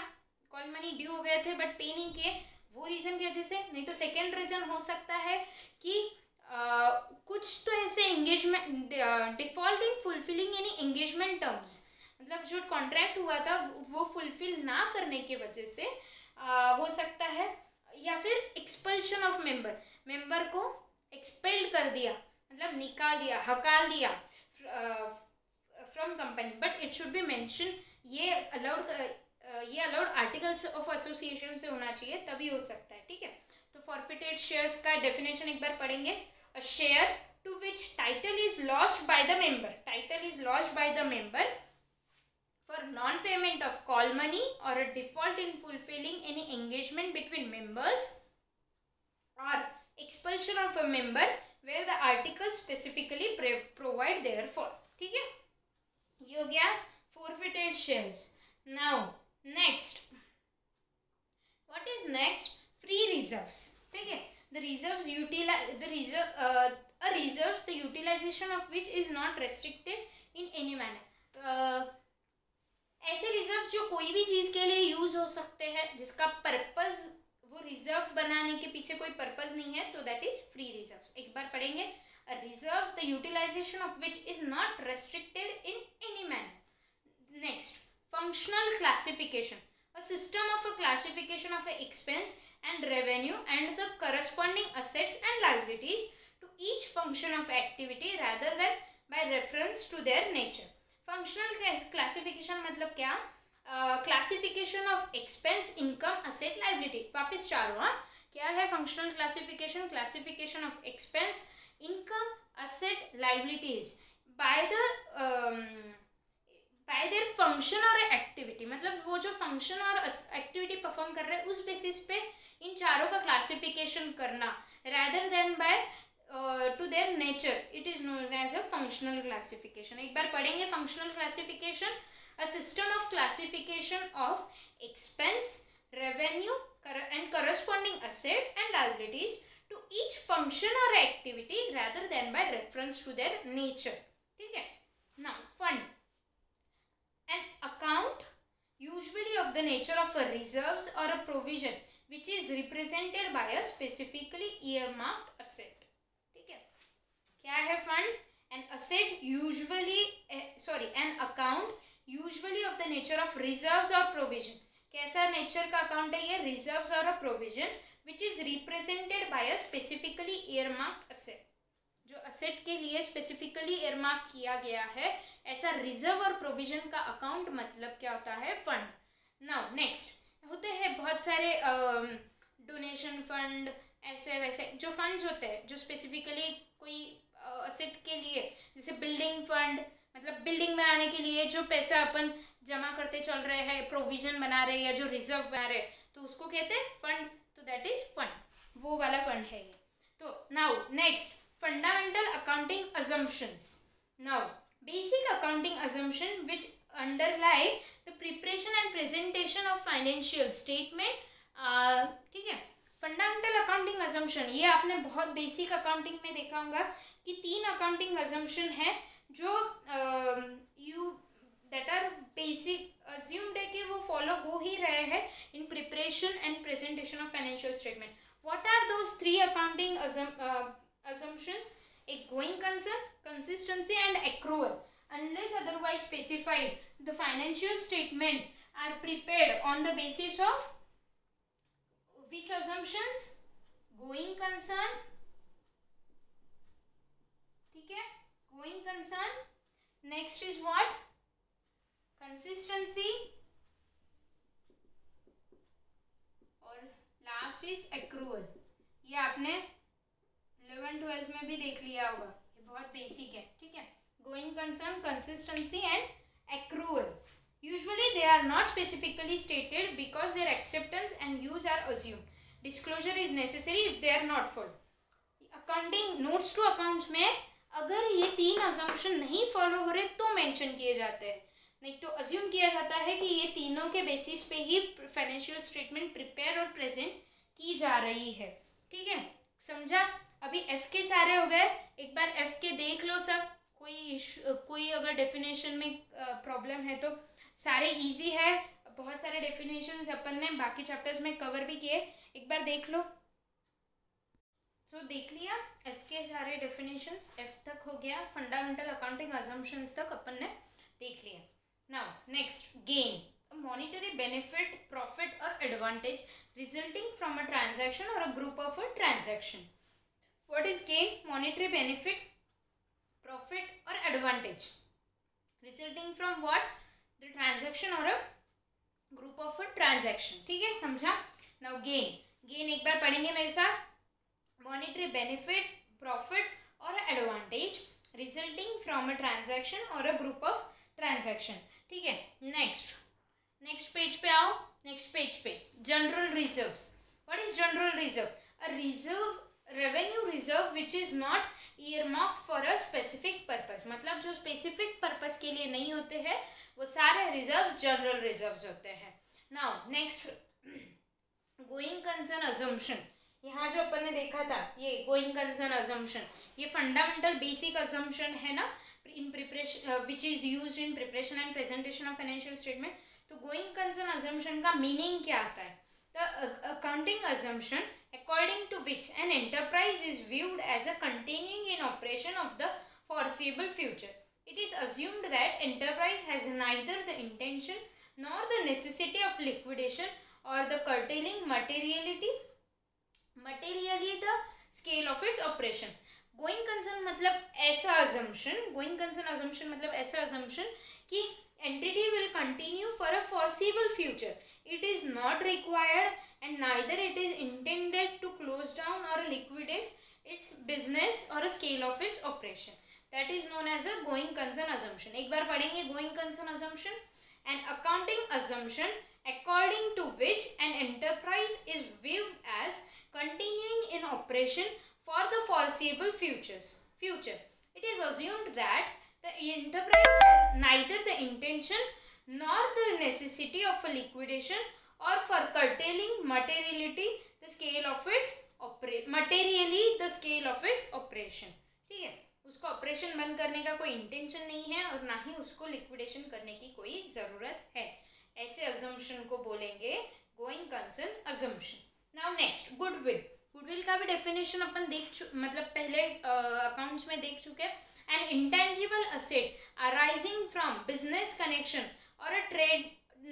कॉल मनी ड्यू हो गए थे बट पे नहीं किए, वो रीज़न की वजह से। नहीं तो सेकेंड रीज़न हो सकता है कि कुछ तो ऐसे engagement, default in fulfilling any engagement terms, मतलब जो कॉन्ट्रैक्ट हुआ था वो फुलफिल ना करने की वजह से हो सकता है। या फिर एक्सपल्शन ऑफ मेंबर, मेंबर को एक्सपेल्ड कर दिया, मतलब निकाल दिया, हकाल दिया from company. But it should be mention, ये अलाउड आर्टिकल्स ऑफ एसोसिएशन से होना चाहिए, तभी हो सकता है। ठीक है, तो फॉरफिटेड शेयर्स का डेफिनेशन एक बार पढ़ेंगे। A share to which title is lost by the member, title is lost by the member for non-payment of call money or a default in fulfilling any engagement between members or expulsion of a member where the articles specifically provide therefor। ठीक है, ये हो गया forfeited shares। now next, what is next, free reserves। ठीक है, the reserves reserves the utilization of which is not restricted in any manner। ऐसे reserves जो कोई भी चीज़ के लिए यूज़ हो सकते हैं, जिसका पर्पस, वो रिजर्व बनाने के पीछे कोई पर्पस नहीं है, तो दैट इज फ्री रिजर्व्स। एक बार पढ़ेंगे। Reserves the utilisation of which is not restricted in any manner. Next, functional classification, a system of a classification of expense and revenue and the corresponding assets and liabilities to each function of activity rather than by reference to their nature. Functional classification मतलब क्या, classification of expense, income, asset, liability. वापस चारों, हाँ, क्या है functional classification, classification of expense, income, asset, liabilities by their function और activity, मतलब वो जो फंक्शन और एक्टिविटी परफॉर्म कर रहे हैं उस बेसिस पे इन चारों का क्लासिफिकेशन करना, rather than by to their nature, it is known as a functional classification। एक बार पढ़ेंगे functional classification, a system of classification of expense, revenue and corresponding asset and liabilities to each function or activity rather than by reference to their nature। ठीक है, now fund, an account usually of the nature of a reserves or a provision which is represented by a specifically earmarked asset। क्या है fund, an asset usually, an account usually of the nature of reserves और provision. कैसा नेचर का account है ये, reserves और provision, which is represented by a specifically earmarked asset, जो असेट के लिए स्पेसिफिकली एयरमार्क किया गया है, ऐसा रिजर्व और प्रोविजन का अकाउंट मतलब क्या होता है, फंड। नाउ नेक्स्ट, होते हैं बहुत सारे डोनेशन फंड, ऐसे वैसे जो फंड्स होते हैं जो स्पेसिफिकली कोई असेट के लिए, जैसे बिल्डिंग फंड, मतलब बिल्डिंग बनाने के लिए जो पैसा अपन जमा करते चल रहे हैं, प्रोविजन बना रहे हैं या जो रिजर्व बना रहे हैं, तो उसको कहते हैं फंड, तो दैट इज फंड, वो वाला फंड है ये। तो now next, fundamental accounting assumptions. Now basic accounting assumption which अंडरलाई the preparation and presentation of financial statement. ठीक है, फंडामेंटल अकाउंटिंग अजम्पशन, ये आपने बहुत बेसिक अकाउंटिंग में देखा होगा कि 3 अकाउंटिंग अजम्पशन है जो दैट आर बेसिक अज्यूम्ड है कि वो फॉलो हो ही रहे हैं in preparation and presentation of financial statement. What are those 3 accounting assumptions? A going concern, consistency and accrual. Unless otherwise specified, the financial statement are prepared on the basis of which assumptions? Going concern, ठीक है, going concern, next is what, consistency, और last is accrual। ये आपने 11-12 में भी देख लिया होगा, ये बहुत बेसिक है। ठीक है, going concern, consistency and accrual, usually they are not specifically stated because their acceptance and use are assumed, disclosure is necessary if they are not followed। Accounting notes to accounts में अगर ये 3 assumption नहीं follow हो रहे तो mention किए जाते हैं, नहीं तो अज्यूम किया जाता है कि ये तीनों के बेसिस पे ही फाइनेंशियल स्टेटमेंट प्रिपेयर और प्रेजेंट की जा रही है। ठीक है, समझा? अभी एफ के सारे हो गए, एक बार एफ के देख लो सब, कोई अगर डेफिनेशन में प्रॉब्लम है तो। सारे इजी है, बहुत सारे डेफिनेशंस अपन ने बाकी चैप्टर्स में कवर भी किए, एक बार देख लो। सो देख लिया एफ के सारे डेफिनेशंस, एफ तक हो गया, फंडामेंटल अकाउंटिंग अजम्पशंस तक अपन ने देख लिया। Now next, gain, a monetary benefit, profit or advantage resulting from a transaction or a group of a transaction. What is gain? Monetary benefit, profit or advantage resulting from what? The transaction or a group of a transaction. ठीक है, समझा? Now gain एक बार पढ़ेंगे मेरे साथ। Monetary benefit, profit or advantage resulting from a transaction or a group of transaction. ठीक है, नेक्स्ट पेज पे आओ। नेक्स्ट पेज पे general reserves. What is general reserve? A reserve, revenue reserve which is not earmarked for a specific purpose. मतलब जो specific purpose के लिए नहीं होते हैं वो सारे रिजर्व्स जनरल रिजर्व्स होते हैं। Now next, going concern assumption. यहाँ जो अपन ने देखा था ये गोइंग कंसर्न अजम्पशन, ये फंडामेंटल बेसिक अजम्पशन है ना, in preparation which is used in preparation and presentation of financial statement। तो गोइंग कंसर्न अजम्पशन का मीनिंग क्या आता है? The accounting assumption according to which an enterprise is viewed as a continuing in operation of the foreseeable future. It is assumed that enterprise has neither the intention nor the necessity of liquidation or the curtailing materially the scale of its operation. Going concern मतलब ऐसा assumption, going concern assumption मतलब ऐसा assumption कि entity will continue for a foreseeable future, it is not required and neither it is intended to close down और liquidate its business और scale of its operation, that is known as a going concern assumption. एक बार पढ़ेंगे going concern assumption. An accounting assumption according to which an enterprise is viewed as continuing in operation for the foreseeable future. It is assumed that the enterprise has neither the intention nor the necessity of a liquidation or for curtailing materially the scale of its operation. ठीक है, उसको operation बंद करने का कोई intention नहीं है और ना ही उसको लिक्विडेशन करने की कोई ज़रूरत है। ऐसे अजम्पशन को बोलेंगे going concern assumption. Now next, goodwill. Goodwill का भी डेफिनेशन अपन मतलब पहले अकाउंट्स में देख चुके हैं। N intangible asset arising from business connection और अ ट्रेड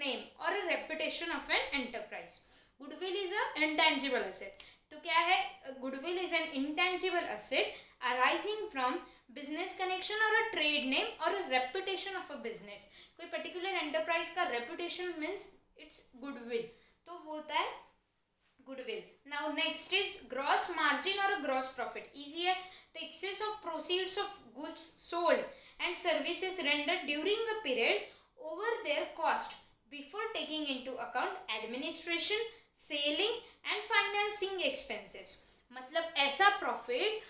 नेम और अ reputation of an enterprise. Goodwill is a intangible asset. तो क्या है? Goodwill is an intangible asset arising from business connection और अ ट्रेड नेम और अ रेपुटेशन ऑफ अ बिजनेस। कोई particular enterprise का reputation means it's goodwill, तो वो होता है goodwill. Now next is gross margin or a gross profit. Easy है, the excess of proceeds of goods sold and services rendered during a period over their cost before taking into account administration, selling and financing expenses. मतलब ऐसा profit,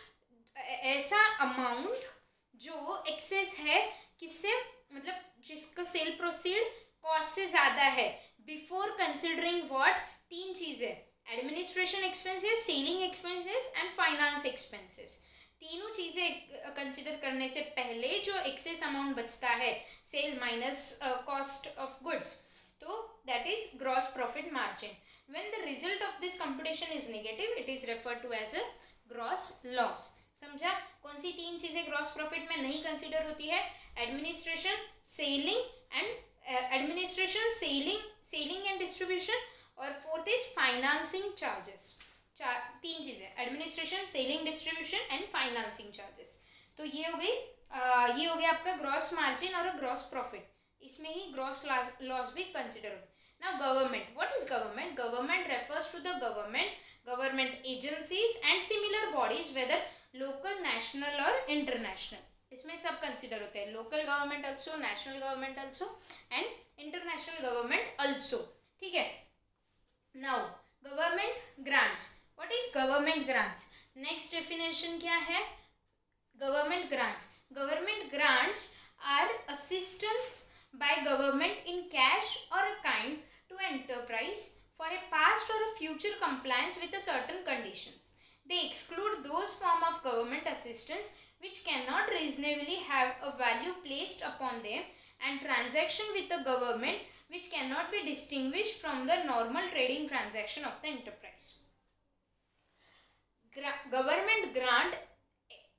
ऐसा amount जो access है किससे, मतलब जिसका cell proceed cost से ज़्यादा है, बिफोर कंसिडरिंग व्हाट, तीन चीज़ें, administration expenses, selling expenses and finance expenses. तीनों चीज़ें कंसिडर करने से पहले जो एक्सेस अमाउंट बचता है, sale minus cost of goods, तो that is gross profit margin. When the result of this computation is negative it is referred to as a gross loss. समझा? कौन सी तीन चीज़ें ग्रॉस प्रॉफिट में नहीं कंसिडर होती है? एडमिनिस्ट्रेशन, सेलिंग एंड डिस्ट्रीब्यूशन, और फोर्थ इज फाइनेंसिंग चार्जेस। तीन चीज़ें, administration, selling, distribution and financing charges. तो ये हो गया आपका ग्रॉस मार्जिन और ग्रॉस प्रॉफिट। इसमें ही ग्रॉस लॉस भी कंसिडर हो। Now government, what is government? Government refers to the government agencies and similar bodies whether local, national और इंटरनेशनल। इसमें सब कंसिडर होते हैं, local government also, national government also and international government also. ठीक है। Now government grants, what is government grants? Next definition क्या है? Government grants are assistance by government in cash or a kind to enterprise for a past or a future compliance with a certain conditions. They exclude those form of government assistance which cannot reasonably have a value placed upon them, and transaction with the government which cannot be distinguished from the normal trading transaction of the enterprise. Government grant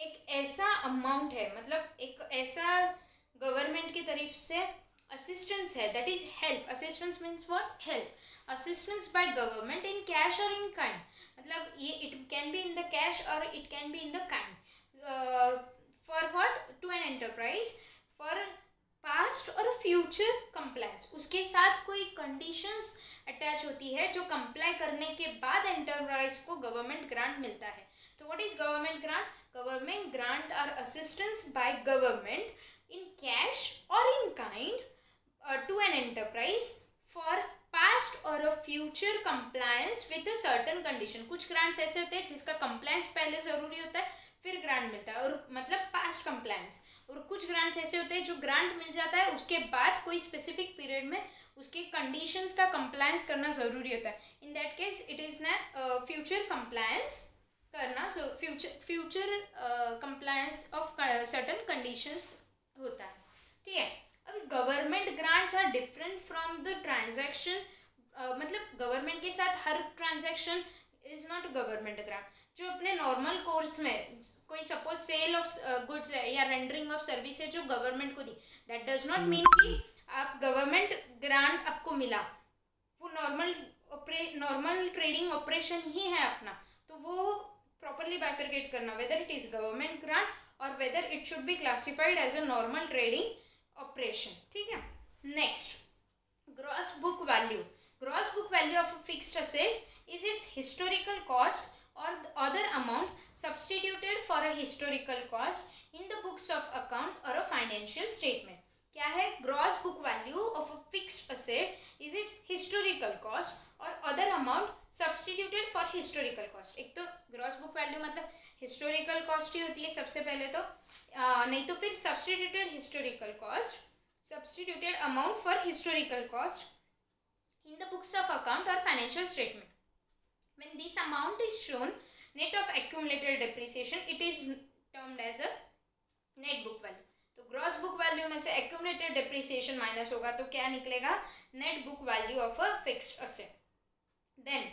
एक ऐसा amount है, मतलब एक ऐसा government की तरफ से assistance है, that is help. Assistance means what? Help. Assistance by government in cash और इन काइंड. मतलब ये it can be in the cash और it can be in the kind. For what? To an enterprise for past और future compliance. उसके साथ कोई conditions attach होती है जो कंप्लाई करने के बाद एंटरप्राइज को गवर्नमेंट ग्रांट मिलता है. तो what is government grant? Government grant are assistance by government in cash or in kind to an enterprise for past or a future compliance with a certain condition. कुछ grants ऐसे होते हैं जिसका compliance पहले ज़रूरी होता है फिर ग्रांट मिलता है, और मतलब पास्ट कंप्लायंस. और कुछ ग्रांट्स ऐसे होते हैं जो ग्रांट मिल जाता है उसके बाद कोई स्पेसिफिक पीरियड में उसके कंडीशंस का कंप्लायंस करना ज़रूरी होता है. In that case it is ना फ्यूचर कंप्लायंस करना. So future compliance of certain conditions होता है. ठीक है. अब government grants are different from the transaction. मतलब गवर्नमेंट के साथ हर transaction is not government grant. जो अपने नॉर्मल कोर्स में कोई सपोज सेल ऑफ गुड्स है या रेंडरिंग ऑफ सर्विस है जो गवर्नमेंट को दी, दैट डज नॉट मीन कि आप गवर्नमेंट ग्रांट आपको मिला. वो नॉर्मल ट्रेडिंग ऑपरेशन ही है अपना. तो वो प्रॉपरली बाइफरकेट करना whether it is government grant or whether it should be classified as a normal trading operation. ठीक है. Next, gross book value. Gross book value of a fixed asset is its historical cost or the other amount substituted for a historical cost in the books of account or a financial statement. क्या है? Gross book value of a fixed asset is its historical cost और other amount substituted for historical cost. एक तो gross book value मतलब historical cost ही होती है सबसे पहले तो, नहीं तो फिर substituted historical cost, substituted amount for historical cost in the books of account और financial statement. When this amount is shown net of accumulated depreciation it is termed as a net book value. तो gross book value में से accumulated depreciation minus होगा तो क्या निकलेगा? Net book value of a fixed asset. Then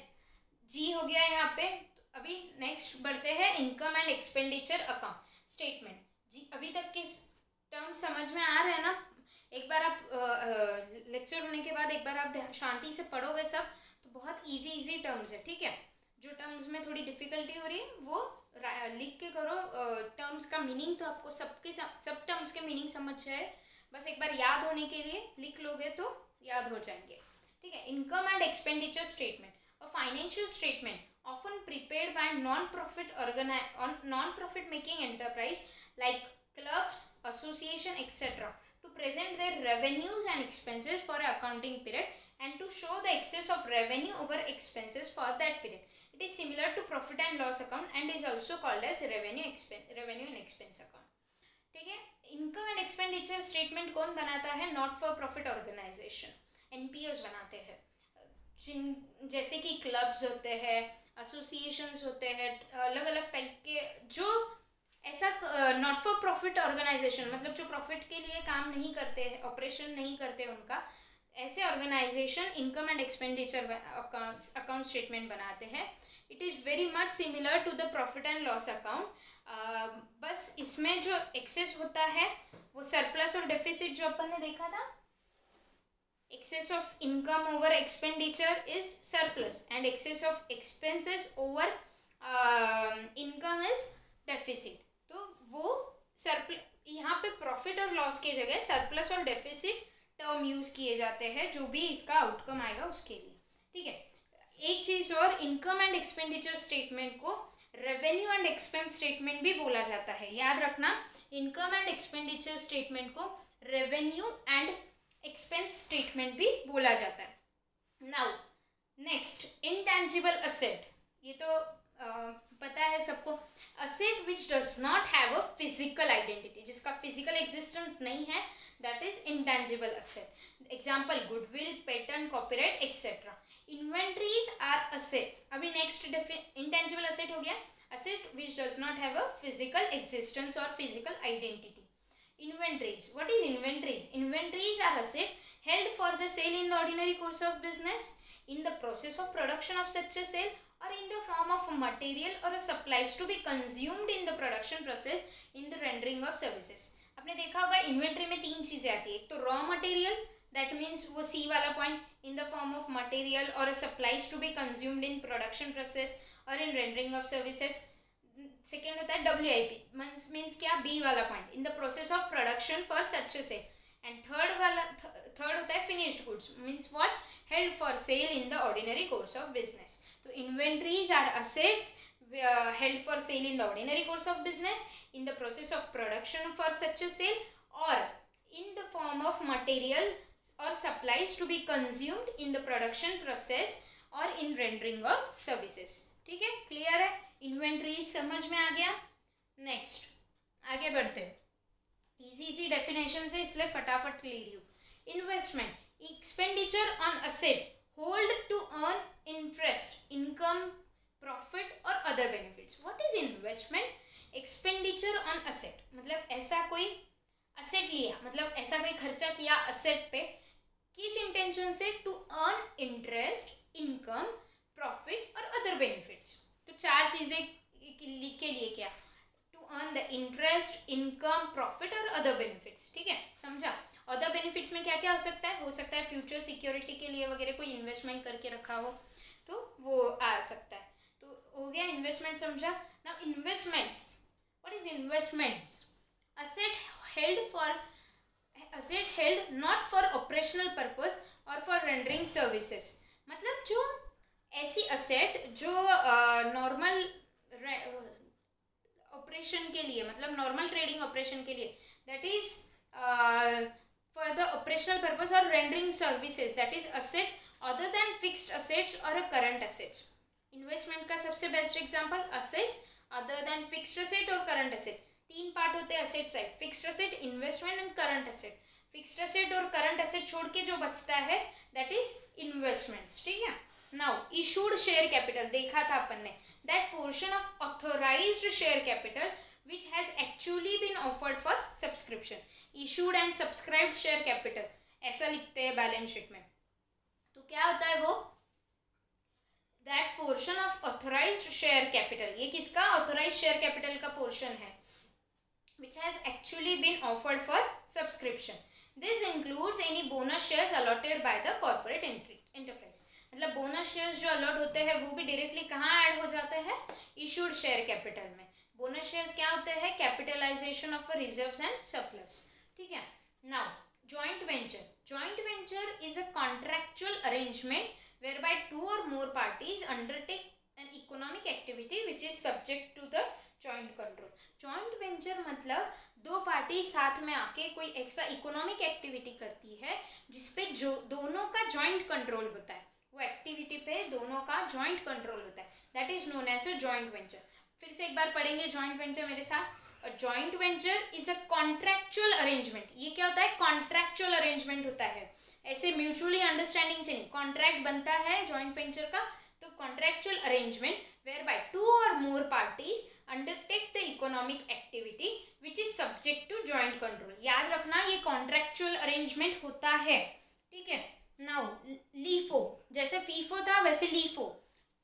जी हो गया यहाँ पे. अभी नेक्स्ट बढ़ते हैं income and expenditure account statement. जी अभी तक के टर्म समझ में आ रहे हैं ना? एक बार आप लेक्चर होने के बाद एक बार आप शांति से पढ़ोगे सब तो बहुत इजी टर्म्स है. ठीक है. जो टर्म्स में थोड़ी डिफिकल्टी हो रही है वो लिख के करो. टर्म्स का मीनिंग तो आपको सब टर्म्स के मीनिंग समझ जाए, बस एक बार याद होने के लिए लिख लोगे तो याद हो जाएंगे. ठीक है. इनकम एंड एक्सपेंडिचर स्टेटमेंट और financial statement often prepared by non-profit making enterprise like clubs, association, etc. to present their revenues and expenses for an accounting period and to show the excess of revenue over expenses for that period. It is similar to profit and loss account and is also called as revenue and expense account. ठीक है. Income and expenditure statement कौन बनाता है? Not for profit organisation, NPOs बनाते हैं. जैसे कि clubs होते हैं, एसोसिएशंस होते हैं, अलग अलग टाइप के जो ऐसा नॉट फॉर प्रॉफिट ऑर्गेनाइजेशन मतलब जो प्रॉफिट के लिए काम नहीं करते हैं, ऑपरेशन नहीं करते उनका, ऐसे organisation income and expenditure account statement बनाते हैं. It is very much similar to the profit and loss account. बस इसमें जो एक्सेस होता है वो सरप्लस और डेफिसिट जो अपन ने देखा था, excess of income over expenditure is surplus and excess of expenses over income is deficit. तो वो यहाँ पे प्रॉफिट और लॉस की जगह सरप्लस और डेफिसिट टर्म यूज़ किए जाते हैं जो भी इसका आउटकम आएगा उसके लिए. ठीक है. एक चीज़ और, इनकम एंड एक्सपेंडिचर स्टेटमेंट को रेवेन्यू एंड एक्सपेंस स्टेटमेंट भी बोला जाता है. याद रखना, इनकम एंड एक्सपेंडिचर स्टेटमेंट को रेवेन्यू एंड एक्सपेंस स्टेटमेंट भी बोला जाता है. Now next, intangible asset. ये तो पता है सबको. Asset which does not have a physical identity, जिसका फिजिकल एग्जिस्टेंस नहीं है, that is intangible asset. Example goodwill, patent, copyright etcetera. Inventories are assets. अभी नेक्स्ट इंटेंजिबल असेट हो गया. asset which does not have a physical existence or physical identity. Inventories. What is inventories? Inventories are asset held for the sale in the ordinary course of business, in the process of production of such a sale, or in the form of material or supplies to be consumed in the production process in the rendering of services. आपने देखा होगा inventory में तीन चीजें आती है. एक तो रॉ मटेरियल, दैट मीन्स वो सी वाला point, in the form of material और supplies to be consumed in production process और in rendering of services. Second होता है WIP, मीन्स क्या, बी वाला point, in the process of production for such a sale. And third होता है finished goods, means what, held for sale in the ordinary course of business. तो inventories are assets held for sale in the ordinary course of business, in the process of production for such a sale, or in the form of material or supplies to be consumed in the production process or in rendering of services. ठीक है, clear है, inventory समझ में आ गया. Next आगे बढ़ते हैं. Easy definition से इसलिए फटाफट क्लियर हो. Investment, expenditure on asset hold to earn interest, income, profit और other benefits. What is investment? Expenditure on asset, मतलब ऐसा कोई असेट लिया, मतलब ऐसा कोई खर्चा किया असेट पे, किस इंटेंशन से? To earn interest, income, profit और अदर बेनिफिट्स. तो चार चीजें लिख के लिए क्या, to earn the interest, income, profit और अदर बेनिफिट्स. ठीक है, समझा. अदर बेनिफिट्स में क्या क्या हो सकता है? हो सकता है फ्यूचर सिक्योरिटी के लिए वगैरह कोई इन्वेस्टमेंट करके रखा हो तो वो आ सकता है. तो हो गया इन्वेस्टमेंट, समझा. Now investments, what is investments? asset held not for operational purpose or for rendering services. मतलब जो ऐसी asset जो नॉर्मल ऑपरेशन के लिए, मतलब नॉर्मल ट्रेडिंग ऑपरेशन के लिए, that is for the operational purpose or rendering services, that is asset other than fixed assets or a current assets. Investment का सबसे best example assets other than fixed asset और current asset. तीन part होते हैं asset side, fixed asset, investment and current asset. Fixed asset और current asset छोड़ के जो बचता है दैट इज इन्वेस्टमेंट्स. ठीक है. नाउ इशूड शेयर कैपिटल देखा था अपन ने, that portion of authorised share capital which has actually been offered for subscription. Issued and subscribed share capital ऐसा लिखते हैं बैलेंस शीट में. तो क्या होता है वो, that portion of authorised share capital, ये किसका ऑथोराइज्ड शेयर कैपिटल का पोर्शन है, which has actually been offered for subscription. This includes any bonus shares allotted by the corporate enterprise. मतलब बोनस शेयर्स जो अलॉट होते हैं वो भी डायरेक्टली कहाँ ऐड हो जाते हैं, इशूड शेयर कैपिटल में. बोनस शेयर्स क्या होते हैं, capitalisation of reserves and surplus. ठीक है. Now joint venture. Joint venture is a contractual arrangement whereby two or more parties undertake an economic activity which is subject to the joint control. Joint venture मतलब दो party साथ में आके कोई ऐसा economic activity करती है जिसपे जो दोनों का जॉइंट कंट्रोल होता है, वो एक्टिविटी पे दोनों का जॉइंट कंट्रोल होता है, that is known as a joint venture. फिर से एक बार पढ़ेंगे जॉइंट वेंचर मेरे साथ. Joint venture is a contractual arrangement. ये क्या होता है, कॉन्ट्रैक्चुअल अरेंजमेंट होता है, ऐसे म्यूचुअली अंडरस्टैंडिंग से नहीं. कॉन्ट्रैक्ट बनता है जॉइंट वेंचर का, तो contractual arrangement whereby two or more parties undertake the economic activity which is subject to joint control. याद रखना ये कॉन्ट्रैक्चुअल अरेंजमेंट होता है. ठीक है. नाउ लीफो, जैसे फीफो था वैसे LIFO.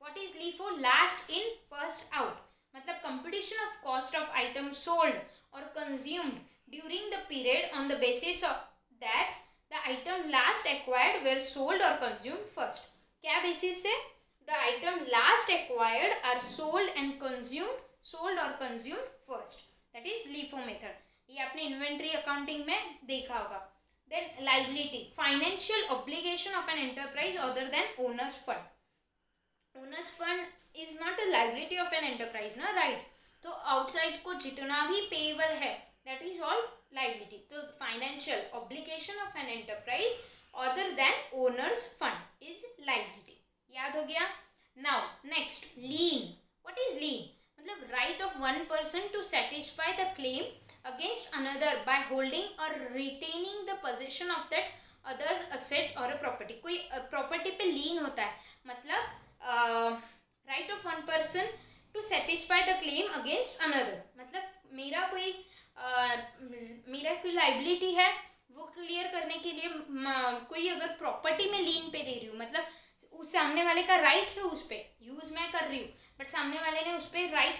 What is LIFO? Last in first out, मतलब computation of cost of item sold और consumed during the period on the basis of that the item last acquired were sold और consumed first. क्या basis से? The item last acquired are sold or consumed first. That is LIFO method. ये आपने inventory accounting में देखा होगा. Then liability, financial obligation of an enterprise other than owner's fund. Owner's fund is not a liability of an enterprise, ना, right? तो outside को जितना भी payable है that is all liability. तो financial obligation of an enterprise other than owner's fund is liability. याद हो गया. Now next lien. What is lien? मतलब right of one person to satisfy the claim against another by holding और retaining the position of that others asset और property. कोई property पे lien होता है, मतलब right of one person to satisfy the claim against another, मतलब मेरा कोई लाइबिलिटी है वो क्लियर करने के लिए कोई अगर प्रॉपर्टी में लीन पे दे रही हूँ, मतलब उस सामने वाले का राइट है उस पर, यूज मैं कर रही हूँ बट सामने वाले ने उस पर राइट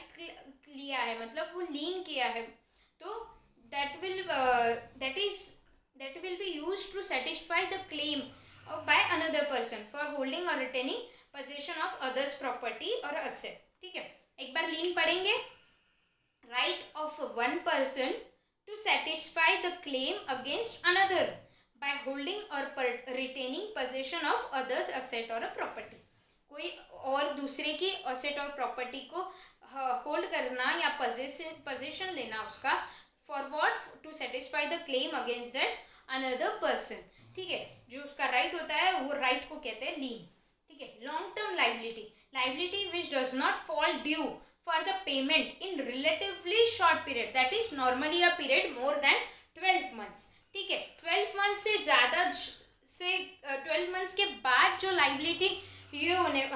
लिया है, मतलब वो लीन किया है, तो that will be used to satisfy the claim by another person for holding और retaining position of others property और असेट। ठीक है, एक बार लीन पढ़ेंगे। Right of one person to satisfy the claim against another by holding or retaining possession of others asset or a property, कोई और दूसरे की asset और property को होल्ड करना या possession लेना उसका, for what, to satisfy the claim against that another person। ठीक है, जो उसका right होता है वो right को कहते हैं lien। ठीक है, long term liability which does not fall due for the payment in relatively short period, that is normally a period more than 12 months। ठीक है, 12 months से ज़्यादा से 12 months के बाद जो लाइबिलिटी ड्यू होने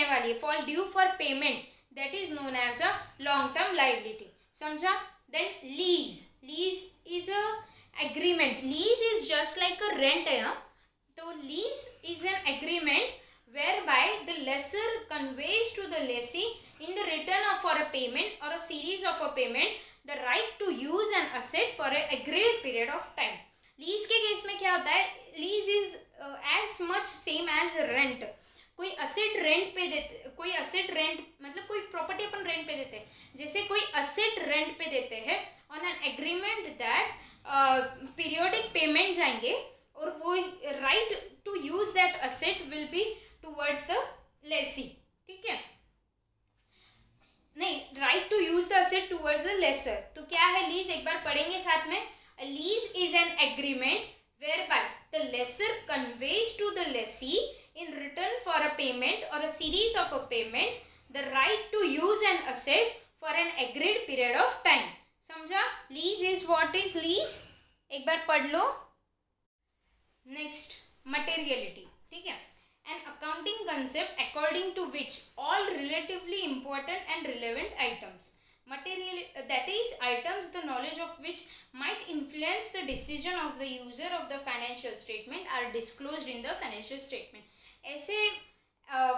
वाली है, fall due for payment, that is known as a long term liability. समझा? Then lease is a agreement. Lease is just like a rent है ना, तो lease is an agreement whereby the lessor conveys to the lessee in the return of for a payment or a series of a payment the right to use an asset for a agreed period of time। Lease के case में क्या होता है, lease is as much same as rent. कोई asset rent पे देते, कोई asset rent मतलब कोई प्रॉपर्टी अपन रेंट पे देते हैं, जैसे कोई असेट रेंट पे देते हैं on an agreement that periodic payment जाएंगे और वो right to use that asset will be towards the lessee. ठीक है, नहीं, right to use the asset towards the lessor. तो क्या है लीज, एक बार पढ़ेंगे साथ में। Lease is an agreement whereby the lessor conveys to the lessee in return for a payment और a series of a payment the right to use N asset for an agreed period of time. समझा? Lease is what is lease, एक बार पढ़ लो। Next, materiality. ठीक है, an accounting concept according to which all relatively important and relevant items, that is items the knowledge of which might influence the decision of the user of the financial statement are disclosed in the financial statement। ऐसे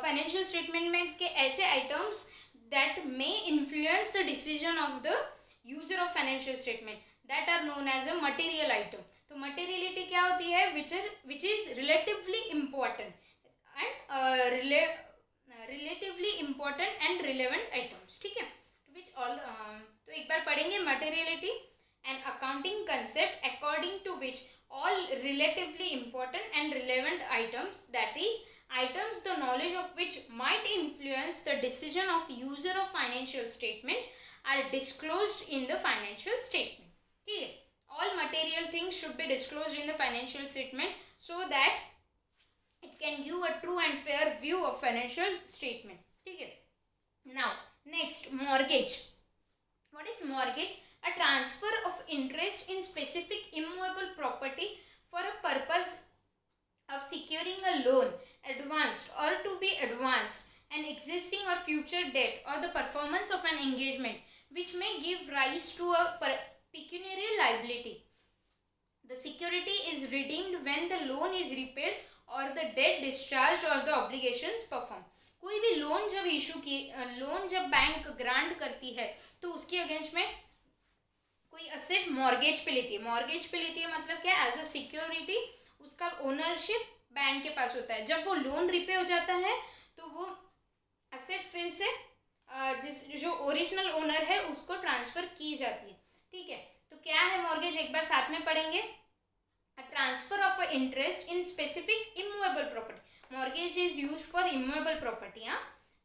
financial statement में के ऐसे items that may influence the decision of the user of financial statement that are known as a material item। तो materiality क्या होती है, which is relatively important and relatively important and relevant items। ठीक है, which all तो एक बार पढ़ेंगे materiality, an accounting concept according to which all relatively important and relevant items, that is items the knowledge of which might influence the decision of user of financial statements are disclosed in the financial statement। ठीक है, all material things should be disclosed in the financial statement so that it can give a true and fair view of financial statement। ठीक है, now next, mortgage। what is mortgage? A transfer of interest in specific immovable property for a purpose of securing a loan advanced or to be advanced an existing or future debt or the performance of an engagement which may give rise to a pecuniary liability। the security is redeemed when the loan is repaid और the date discharge और the obligations perform. कोई भी loan जब bank grant करती है तो उसके against में कोई असेट मॉर्गेज पे लेती है। मतलब क्या, एज अ सिक्योरिटी उसका ओनरशिप बैंक के पास होता है। जब वो लोन रिपे हो जाता है तो वो असेट फिर से जो ओरिजिनल ओनर है उसको ट्रांसफर की जाती है। ठीक है, तो क्या है मॉर्गेज, एक बार साथ में पढ़ेंगे। A transfer of a interest in specific immovable property। Mortgage is used for immovable property।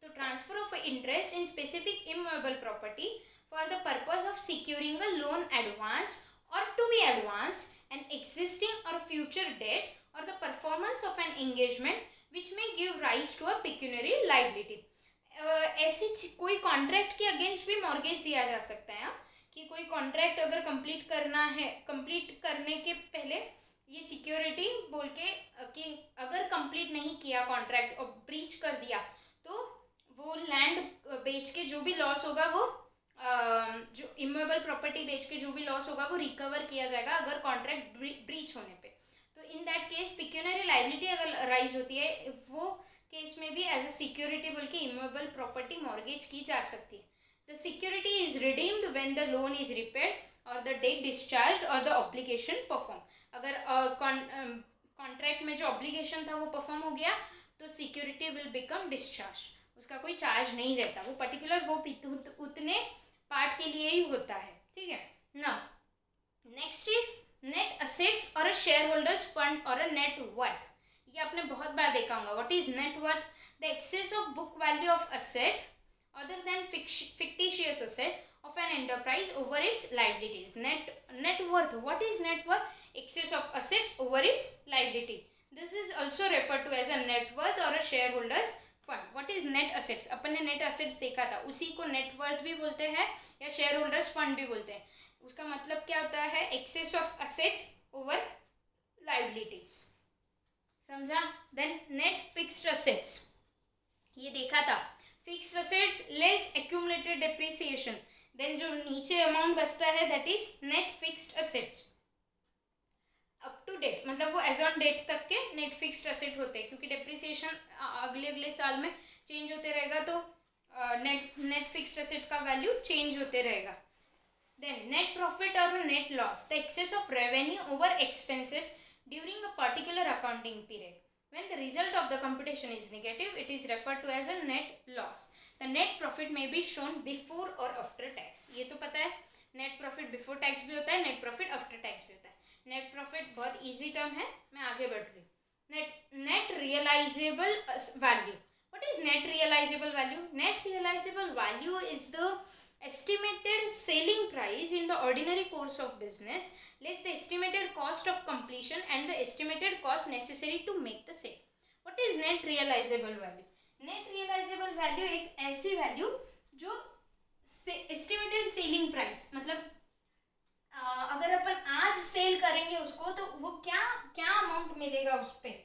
तो transfer of a interest in specific immovable property for the purpose of securing a loan advanced or to be advanced an existing or future debt or the performance of an engagement which may give rise to a pecuniary liability। ऐसी कोई contract के against भी mortgage दिया जा सकता है कि कोई कॉन्ट्रैक्ट अगर कंप्लीट करना है, कंप्लीट करने के पहले ये सिक्योरिटी बोल के कि अगर कंप्लीट नहीं किया कॉन्ट्रैक्ट और ब्रीच कर दिया तो वो लैंड बेच के जो भी लॉस होगा वो जो इमूवेबल प्रॉपर्टी बेच के जो भी लॉस होगा वो रिकवर किया जाएगा अगर कॉन्ट्रैक्ट ब्रीच होने पे। तो इन दैट केस पिक्यूनरी लायबिलिटी अगर राइज होती है वो केस में भी एज अ सिक्योरिटी बोल के इमूवेबल प्रॉपर्टी मॉर्गेज की जा सकती है। The security is redeemed when the loan is repaid और द डेट डिस्चार्ज और द ऑब्लिगेशन परफॉर्म। अगर कॉन्ट्रैक्ट में जो ऑब्लिगेशन था वो परफॉर्म हो गया तो सिक्योरिटी विल बिकम डिस्चार्ज, उसका कोई चार्ज नहीं रहता, वो पर्टिकुलर वो उतने पार्ट के लिए ही होता है। ठीक है ना। नेक्स्ट इज नेट असेट्स और अ शेयर होल्डर्स फंड और अ नेट वर्थ। ये आपने बहुत बार देखा होगा। What is net worth? The excess of book value of asset other than fictitious asset of an enterprise over its liabilities. Net worth. What is net worth? Excess of assets over its liability. This is also referred to as a net worth or a shareholders fund. What is net assets? अपन ने net assets देखा था, उसी को net worth भी बोलते हैं या shareholders fund भी बोलते हैं। उसका मतलब क्या होता है? excess of assets over liabilities, समझा? Then net fixed assets, ये देखा था। Fixed assets less accumulated depreciation, then जो नीचे अमाउंट बचता है that is net fixed assets. Up to date मतलब वो एज ऑन डेट तक के नेट फिक्स्ड असेट होते हैं, क्योंकि डेप्रिसिएशन अगले साल में चेंज होते रहेगा तो नेट फिक्स्ड असेट का वैल्यू चेंज होते रहेगा। देन नेट प्रॉफिट और net loss, the excess of revenue over expenses during a particular accounting period. When the result of the computation is negative, it is referred to as a net loss. The net profit may be shown before or after tax. ये तो पता है, net profit before tax भी होता है, net profit after tax भी होता है। net profit बहुत easy term है, मैं आगे बढ़ रही हूँ। net realizable value. What is net realizable value? Net realizable value is the estimated selling price in the ordinary course of business less the estimated cost of completion and the estimated cost necessary to make the sale. What is net realizable value? Net realizable value एक ऐसी value जो estimated selling price, मतलब अगर अपन आज cell करेंगे उसको तो वो क्या अमाउंट मिलेगा उस पर,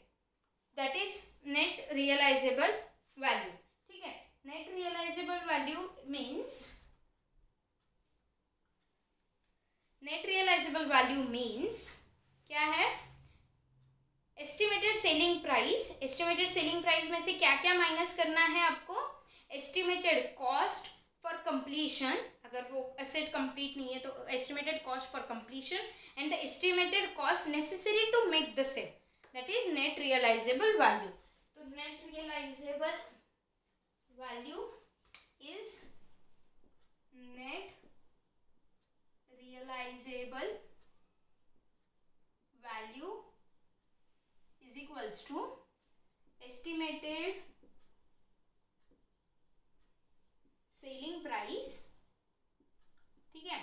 that is net realisable value. ठीक है, net realisable value means net realisable value means क्या है? Estimated selling price. Estimated selling price में से क्या क्या माइनस करना है आपको? एस्टिमेटेड कॉस्ट फॉर कंप्लीशन, अगर वो एसेट कंप्लीट नहीं है तो estimated cost for completion and the estimated cost necessary to make the sale, that is net realisable value. तो net realisable value is net realizable value is equals to estimated selling price। ठीक है,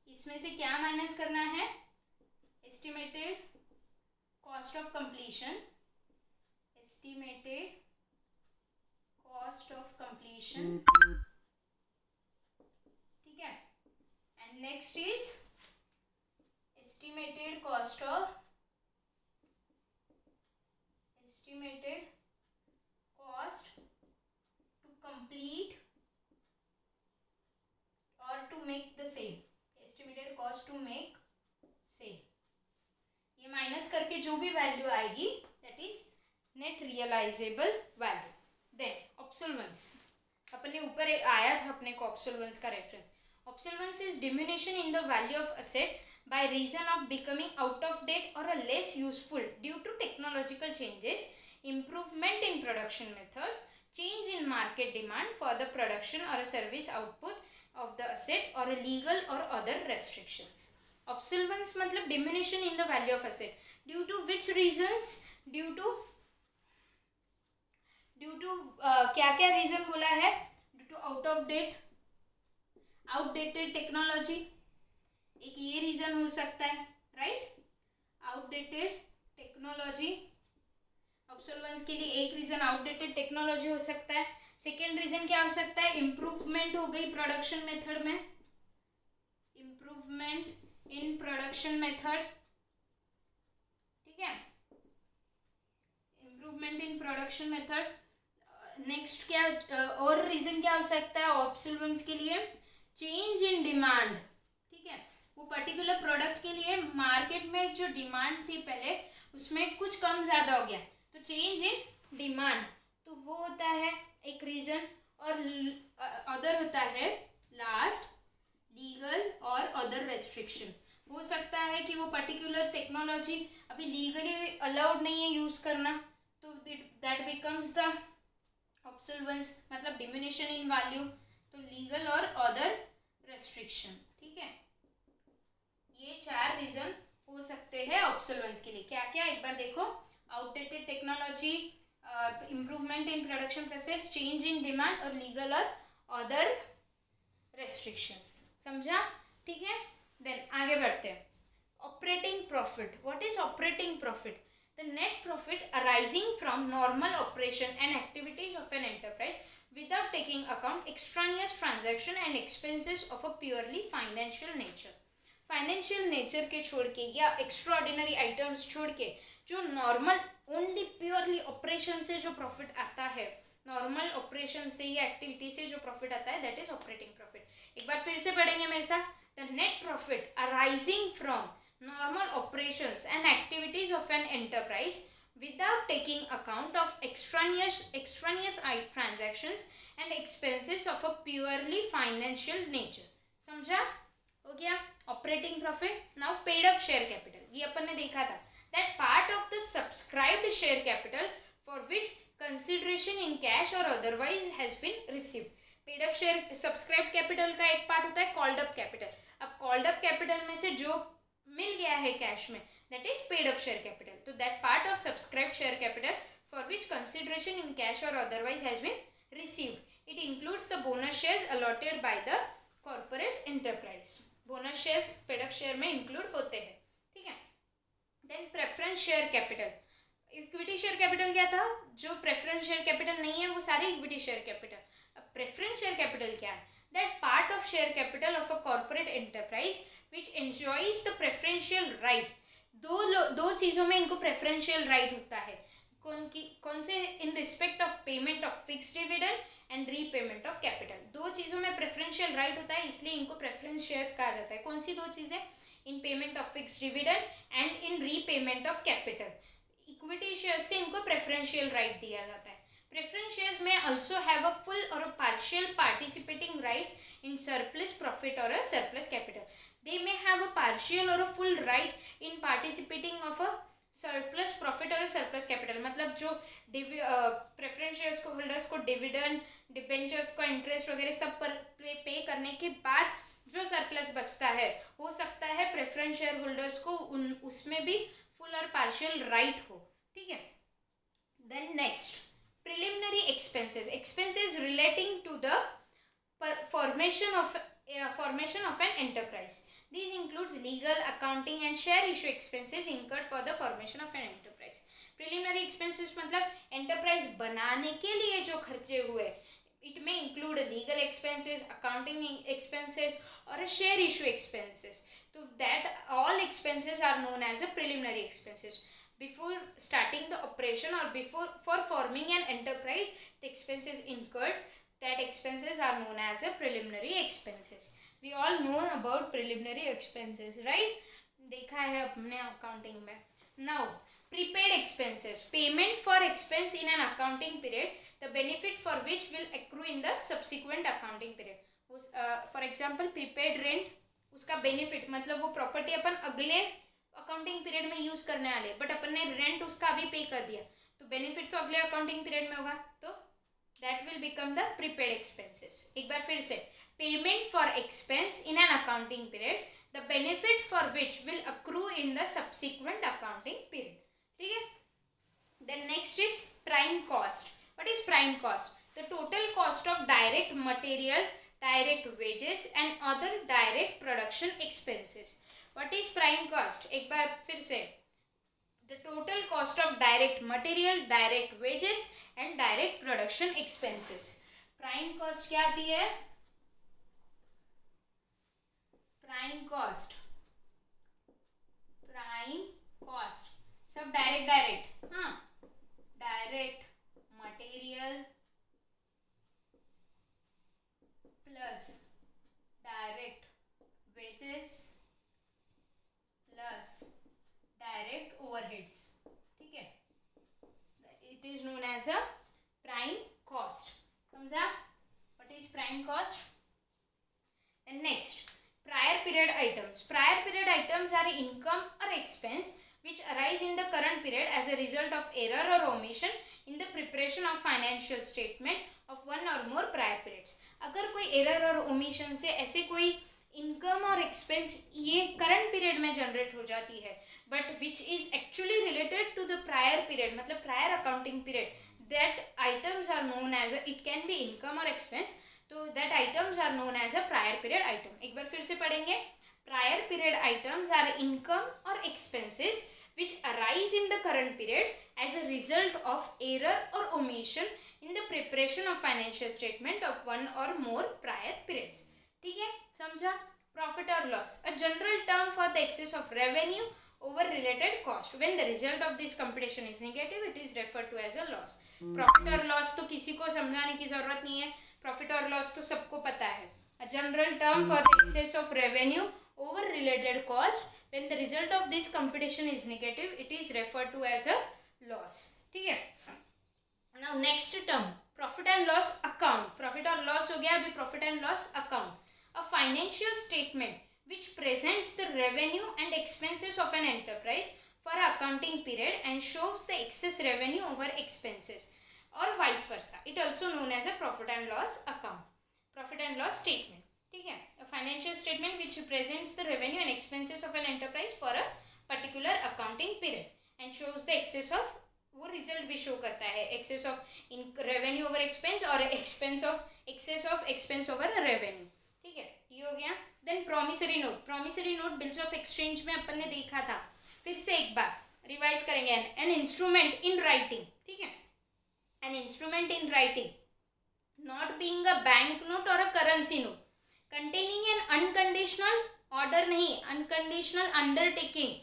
इसमें से क्या minus करना है? Estimated cost of completion, estimated cost of completion. ठीक है, next is estimated cost to complete or to make the sale, estimated cost to make sale। ये माइनस करके जो भी वैल्यू आएगी that is net realisable value. Then obsolescence, अपने ऊपर आया था अपने को ऑब्सोल्वेंस का reference. Obsolescence is diminution in the value of asset by reason of becoming out of date or less useful due to technological changes, improvement in production methods, change in market demand for the production or a service output of the asset or a legal or other restrictions. Obsolescence मतलब diminution in the value of asset. Due to which reasons? Due to क्या reason बोला है? Due to out of date, outdated technology, एक ये reason हो सकता है, right? Outdated technology, ऑब्सोल्वेंस के लिए एक रीजन आउटडेटेड टेक्नोलॉजी हो सकता है। सेकेंड रीजन क्या हो सकता है? इम्प्रूवमेंट हो गई प्रोडक्शन मेथड में, इम्प्रूवमेंट इन प्रोडक्शन मेथड। ठीक है, improvement in production method next क्या और रीजन क्या हो सकता है ऑब्सोल्वेंट्स के लिए? चेंज इन डिमांड, ठीक है, वो पर्टिकुलर प्रोडक्ट के लिए मार्केट में जो डिमांड थी पहले उसमें कुछ कम ज़्यादा हो गया, तो चेंज इन डिमांड, तो वो होता है एक रीज़न। और अदर होता है लास्ट लीगल और अदर रेस्ट्रिक्शन। हो सकता है कि वो पर्टिकुलर टेक्नोलॉजी अभी लीगली अलाउड नहीं है यूज़ करना, तो दैट बिकम्स द ऑब्सोल्वेंस, मतलब डिमिनिशन इन वैल्यू, तो लीगल और अदर रेस्ट्रिक्शन, ठीक है। ये 4 रीजन हो सकते हैं ऑब्सोल्वेंस के लिए। क्या क्या एक बार देखो, outdated technology, improvement in production process, change in demand और लीगल और अदर रेस्ट्रिक्शंस। समझा? ठीक है, देन आगे बढ़ते हैं। Operating profit, what is operating profit? The net profit arising from normal operation and activities of an enterprise without taking account extraneous transaction and expenses of a purely financial nature। Financial nature के छोड़ के या extraordinary items छोड़ के जो normal only purely operation से जो profit आता है, नॉर्मल ऑपरेशन से या एक्टिविटी से जो प्रॉफिट आता है, दैट इज ऑपरेटिंग प्रॉफिट। एक बार फिर से पढ़ेंगे मेरे साथ। The net profit arising from normal operations and activities of an enterprise without taking account of extraneous transactions and expenses of a purely financial nature। समझा? हो गया operating profit. Now paid up share capital, ये अपन ने देखा था, that part of the subscribed share capital for which consideration in cash और otherwise has been received. Paid up share subscribed capital का एक पार्ट होता है कॉल्ड अप कैपिटल। अब कॉल्ड अप कैपिटल में से जो मिल गया है कैश में, that is paid up share capital, so that part of subscribed share capital for which consideration in cash or otherwise has been received, it includes the bonus shares allotted by the corporate enterprise। bonus shares paid up share में include होते हैं, ठीक है। then preference share capital, equity share capital क्या था? जो preference share capital नहीं है वो सारे इक्विटी शेयर कैपिटल। अब प्रेफरेंस शेयर कैपिटल क्या है? That part of share capital of a corporate enterprise which enjoys the preferential right. दो चीज़ों में इनको प्रेफरेंशियल राइट होता है। कौन से? इन respect of payment of fixed dividend and repayment of capital. दो चीज़ों में प्रेफरेंशियल राइट होता है, इसलिए इनको प्रेफरेंस शेयर्स कहा जाता है। कौन सी दो चीज़ें? In payment of fixed dividend and in repayment of capital. Equity shares से इनको प्रेफरेंशियल राइट दिया जाता है। प्रेफरेंस शेयर्स में also have a full or a partial participating rights in surplus profit or a surplus capital. They may have a partial or a full right in participating of a surplus profit or a surplus capital। मतलब जो preference shares को holders को dividend, debentures को interest वगैरह सब पर पे करने के बाद जो सरप्लस बचता है, हो सकता है प्रेफरेंस शेयर होल्डर्स को उसमें भी फुल और पार्शियल राइट हो, ठीक है। Then next preliminary expenses, expenses relating to the formation of an enterprise। These includes legal, accounting and share issue expenses incurred for the formation of an enterprise। Preliminary expenses मतलब enterprise बनाने के लिए जो खर्चे हुए, it may include legal expenses, accounting expenses और share issue expenses। So that all expenses are known as a preliminary expenses। Before starting the operation or for forming an enterprise, the expenses incurred, that expenses are known as a preliminary expenses। We all know about preliminary expenses, right? देखा है अपने accounting में। Now prepaid expenses, payment for expense in an accounting period, the benefit for which will accrue in the subsequent accounting period। For example prepaid rent, उसका benefit मतलब वो property अपन अगले accounting period में use करने वाले, but अपन ने rent उसका अभी pay कर दिया, तो benefit तो अगले accounting period में होगा, तो that will become the prepaid expenses। एक बार फिर से, payment for expense in an accounting period, the benefit for which will accrue in the subsequent accounting period, ठीक है। then next is prime cost। what is prime cost? the total cost of direct material, direct wages and other direct production expenses। what is prime cost? एक बार फिर से, the total cost of direct material, direct wages and direct production expenses। prime cost क्या आती है? prime cost सब direct हाँ, direct material, plus direct wages plus direct overheads, ठीक है, it is known as a prime cost. समझा? What is prime cost? And next, prior period items. Prior period items are income or expense which arise in the current period as a result of error or omission in the preparation of financial statement of one or more prior periods. अगर कोई error और omission से ऐसे कोई income और expense ये current period में generate हो जाती है but which is actually related to the prior period, मतलब prior accounting period, that items are known as a, it can be income or expense, तो that items are known as a prior period item. एक बार फिर से पढ़ेंगे. Prior period items are income or expenses which arise in the current period as a result of error or omission in the preparation of financial statement of one or more prior periods. ठीक है, समझा? Profit or loss, a general term for the excess of revenue over related cost. When the result of this computation is negative, it is referred to as a loss. Profit or loss तो किसी को समझाने की जरूरत नहीं है. Profit और loss तो सबको पता है. A general term for the excess of revenue over related cost, when the result of this competition is negative, it is referred to as a loss. ठीक है. Now next term, profit and loss account. Profit और loss हो गया, अभी profit and loss account. A financial statement which presents the revenue and expenses of an enterprise for an accounting period and shows the excess revenue over expenses, or vice versa. It also known as a profit and loss account, profit and loss statement. ठीक है. A financial statement which presents the revenue and expenses of an enterprise for a particular accounting period and shows the excess of, वो result भी show करता है, excess of revenue over expense और excess of expense over revenue. ठीक है, ये हो गया. Then promissory note. Promissory note bills of exchange में अपन ने देखा था, फिर से एक बार रिवाइज करेंगे. An instrument in writing. ठीक है, an instrument in writing not being a bank note or a currency note, containing an unconditional order, नहीं, unconditional undertaking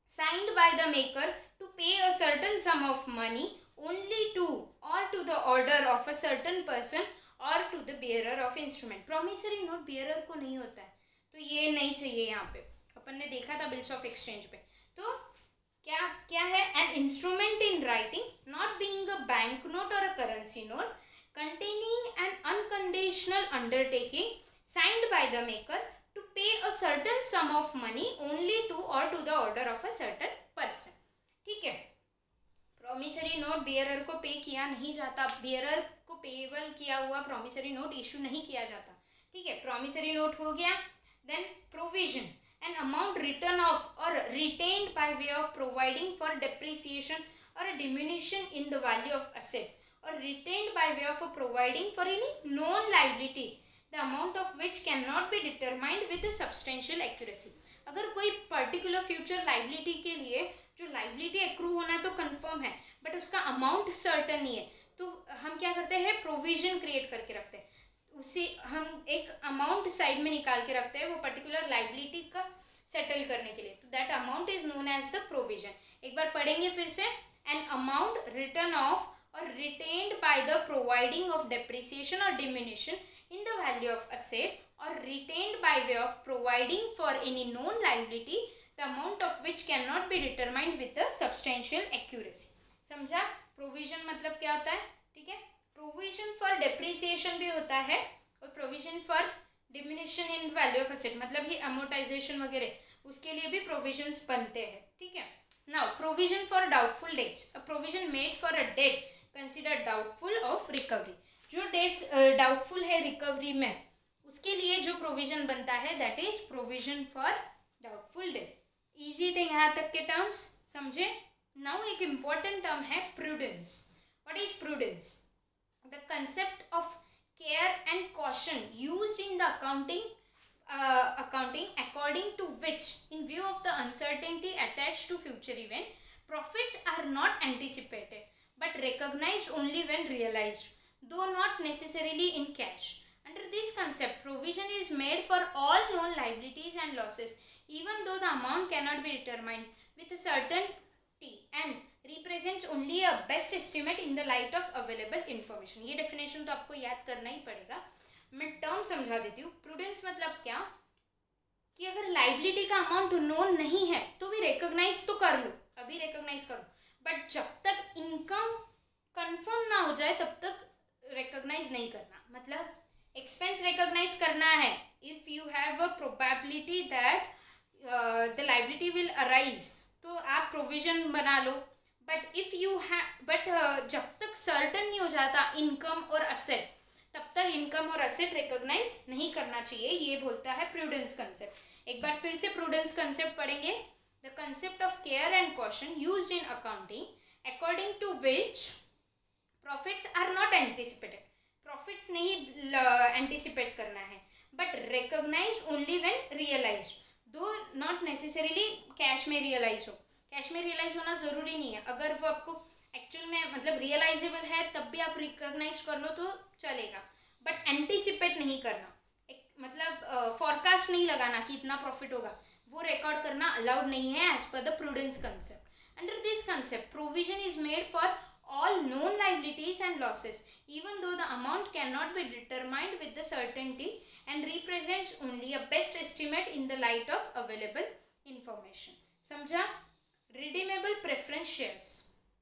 signed by the maker to pay a certain sum of money only to or to the order of a certain person और to the bearer of instrument. Promissory note bearer को नहीं होता है, तो ये नहीं चाहिए. यहाँ पे अपन ने देखा था बिल्स ऑफ एक्सचेंज पे. तो क्या क्या है? An instrument in writing not being a bank note or a currency note containing an unconditional undertaking signed by the maker to pay a certain sum of money only to or to the order of a certain person. ठीक है. Promissory note bearer को पे किया नहीं जाता, bearer को payable किया हुआ प्रॉमिसरी नोट इशू नहीं किया जाता. ठीक है, प्रॉमिसरी नोट हो गया. Then provision, an amount written off or retained by way of providing for depreciation or a diminution in the value of asset or retained by way of providing for any known liability, the amount of which cannot be determined with a substantial accuracy. अगर कोई particular future liability के लिए जो liability accrue होना तो confirm है but उसका amount certain नहीं है, तो हम क्या करते हैं? प्रोविजन क्रिएट करके रखते हैं. उसी हम एक अमाउंट साइड में निकाल के रखते हैं वो पर्टिकुलर लाइबिलिटी का सेटल करने के लिए. तो that amount is known as the provision. एक बार पढ़ेंगे फिर से. An amount written of or retained by the providing of depreciation or diminution in the value of asset or retained by way of providing for any known liability, the amount of which cannot be determined with a substantial accuracy. समझा? Provision मतलब क्या होता है? ठीक है, provision for depreciation भी होता है और provision for diminishing in value of asset मतलब ही अमोर्टाइजेशन वगैरह, उसके लिए भी प्रोविजंस बनते हैं. ठीक है. Now provision for doubtful debts, a provision made for a debt consider doubtful of recovery. जो डेट्स डाउटफुल है रिकवरी में, उसके लिए जो प्रोविजन बनता है that is provision for doubtful debt. Easy थे यहाँ तक के टर्म्स, समझे? नाउ एक इम्पॉर्टेंट टर्म है prudence. What is prudence? The concept of care and caution used in the accounting according to which, in view of the uncertainty attached to future event, profits are not anticipated but recognized only when realized, though not necessarily in cash. Under this concept, provision is made for all known liabilities and losses, even though the amount cannot be determined with certainty and represents only a best estimate in the light of available information. ये definition तो आपको याद करना ही पड़ेगा. मैं term समझा देती हूँ। प्रूडेंस मतलब क्या कि अगर लाइबिलिटी का अमाउंट नोन नहीं है तो भी रिकॉग्नाइज तो कर लो, अभी रिकॉग्नाइज करो, बट जब तक इनकम कंफर्म ना हो जाए तब तक रिकॉग्नाइज नहीं करना। मतलब एक्सपेंस रिकॉग्नाइज करना है if you have a probability that the liability will arise, तो आप प्रोविजन बना लो। But if you have but जब तक सर्टन नहीं हो जाता इनकम और असेट, तब तक इनकम और असेट रिकॉग्नाइज नहीं करना चाहिए। ये बोलता है प्रूडेंस कंसेप्ट। एक बार फिर से प्रूडेंस कंसेप्ट पढ़ेंगे। The concept of care and caution used in accounting according to which profits are not anticipated, profits नहीं एंटिसिपेट करना है, but recognise only when realised, though not necessarily cash में realise हो। कैश में realise होना ज़रूरी नहीं है, अगर वो आपको एक्चुअल में मतलब रियलाइजेबल है तब भी आप रिकॉग्नाइज कर लो तो चलेगा, बट एंटिसिपेट नहीं करना, एक मतलब फॉरकास्ट नहीं लगाना कि इतना प्रॉफिट होगा, वो रिकॉर्ड करना अलाउड नहीं है as per the prudence concept. Under this concept provision is made for all known liabilities and losses even though the amount cannot be determined with the certainty and represents only a best estimate in the light of available information। समझा? redeemable preference shares,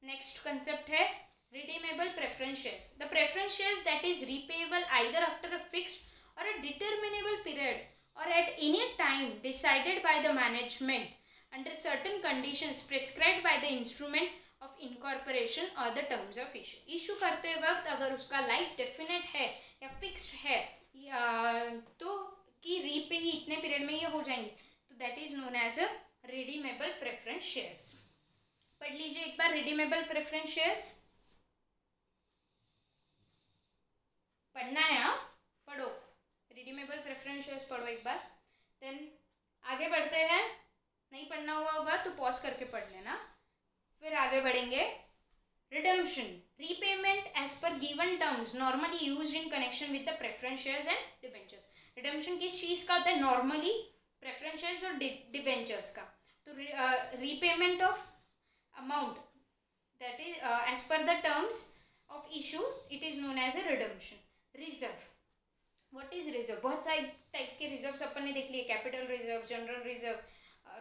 next concept है redeemable preference shares। the preference shares that is repayable either after a fixed or a determinable period or at any time decided by the management under certain conditions prescribed by the instrument of incorporation or the terms of issue. Issue करते वक्त अगर उसका life definite है या fixed है या तो कि रीपे ही इतने पीरियड में ये हो जाएंगे, तो that is known as a redeemable preference shares. पढ़ लीजिए एक बार रिडीमेबल प्रेफरेंस शेयर्स, पढ़ना है आप, पढ़ो रिडीमेबल प्रेफरेंस शेयर्स पढ़ो एक बार, देन आगे बढ़ते हैं। नहीं पढ़ना हुआ होगा तो पॉज करके पढ़ लेना, फिर आगे बढ़ेंगे। Redemption, repayment as per given terms normally used in connection with the preference shares and debentures. Redemption किस चीज़ का होता है? नॉर्मली प्रेफरेंस शेयर्स और डिबेंचर्स का। तो repayment of amount that is as per the terms of issue, it is known as a redemption. Reserve, what is reserve? बहुत सारे टाइप के रिजर्व्स अपन ने देख लिए, कैपिटल रिजर्व, जनरल रिजर्व।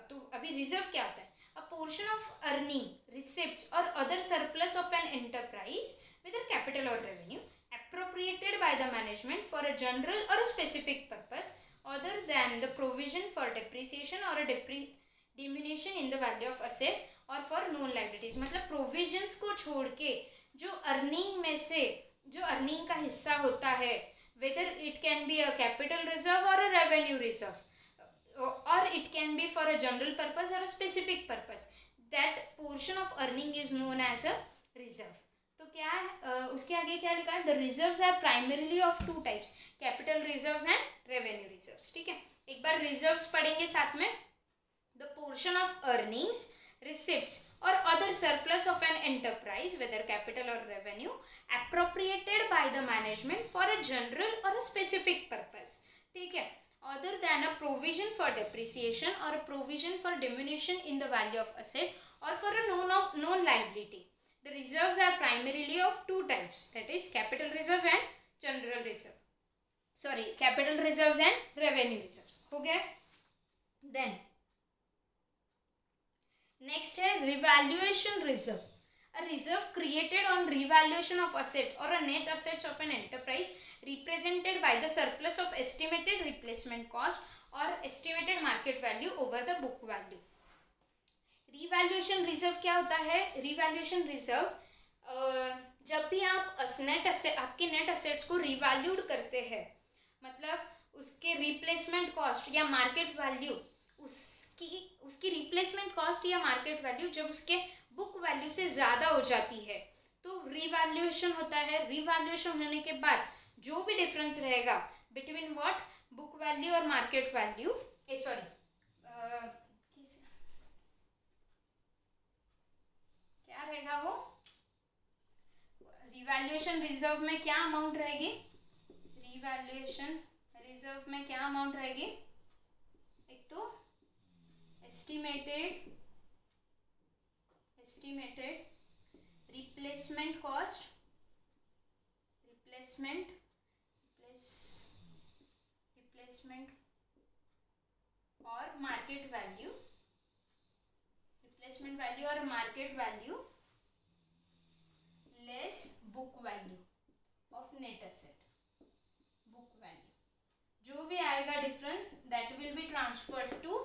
तो अभी रिजर्व क्या होता है? A portion of earning, receipts or other surplus of an enterprise, whether capital or revenue, appropriated by the management for a general or a specific purpose other than the provision for depreciation or a diminution in the value of asset or for known liabilities। मतलब provisions को छोड़ के जो earning में से जो earning का हिस्सा होता है, whether it can be a capital reserve or a revenue reserve, or it can be for a general purpose or a specific purpose, that portion of earning is known as a reserve। तो क्या है उसके आगे क्या लिखा है? the reserves are primarily of two types, capital reserves and revenue reserves। ठीक है, एक बार reserves पढ़ेंगे साथ में। the portion of earnings, receipts or other surplus of an enterprise, whether capital or revenue, appropriated by the management for a general or a specific purpose। ठीक है, other than a provision for depreciation or a provision for diminution in the value of asset or for a known liability। The reserves are primarily of two types, that is capital reserve and general reserve, sorry capital reserves and revenue reserves। हो गया? then next है revaluation reserve, a reserve created on revaluation of asset or a net assets of an enterprise represented by the surplus of estimated replacement cost or estimated market value over the book value। revaluation reserve क्या होता है? revaluation reserve जब भी आप आपके net assets को revalued करते हैं, मतलब उसके रिप्लेसमेंट कॉस्ट या मार्केट वैल्यू, उसकी रिप्लेसमेंट कॉस्ट या मार्केट वैल्यू जब उसके बुक वैल्यू से ज़्यादा हो जाती है तो रिवैल्यूएशन होता है। रिवैल्यूएशन होने के बाद जो भी डिफरेंस रहेगा बिटवीन व्हाट बुक वैल्यू और मार्केट वैल्यू, सॉरी क्या रहेगा वो, रिवैल्यूएशन रिजर्व में क्या अमाउंट रहेगी? रिवैल्यूएशन रिजर्व में क्या अमाउंट रहेगी? एक तो estimated replacement cost, replacement or market value, replacement value or market value less book value of net asset, book value, जो भी आएगा difference that will be transferred to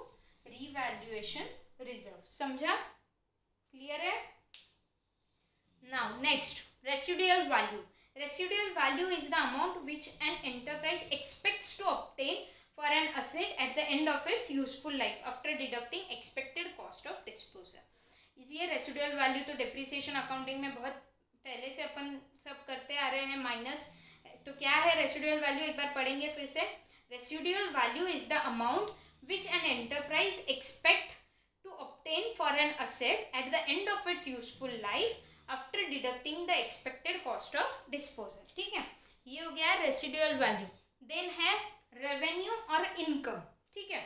revaluation reserve. समझा? Clear है? Now next, residual value. Residual value is the amount which an enterprise expects to obtain for an asset at the end of its useful life after deducting expected cost of disposal. ये residual value तो depreciation accounting में बहुत पहले से अपन सब करते आ रहे हैं माइनस. तो क्या है रेसिडुअल वैल्यू, एक बार पढ़ेंगे फिर से. Residual value is the amount which an enterprise expect to obtain for an asset at the end of its useful life after deducting the expected cost of disposal. ठीक है, ये हो गया रेसिडुअल वैल्यू. देन है revenue और income. ठीक है,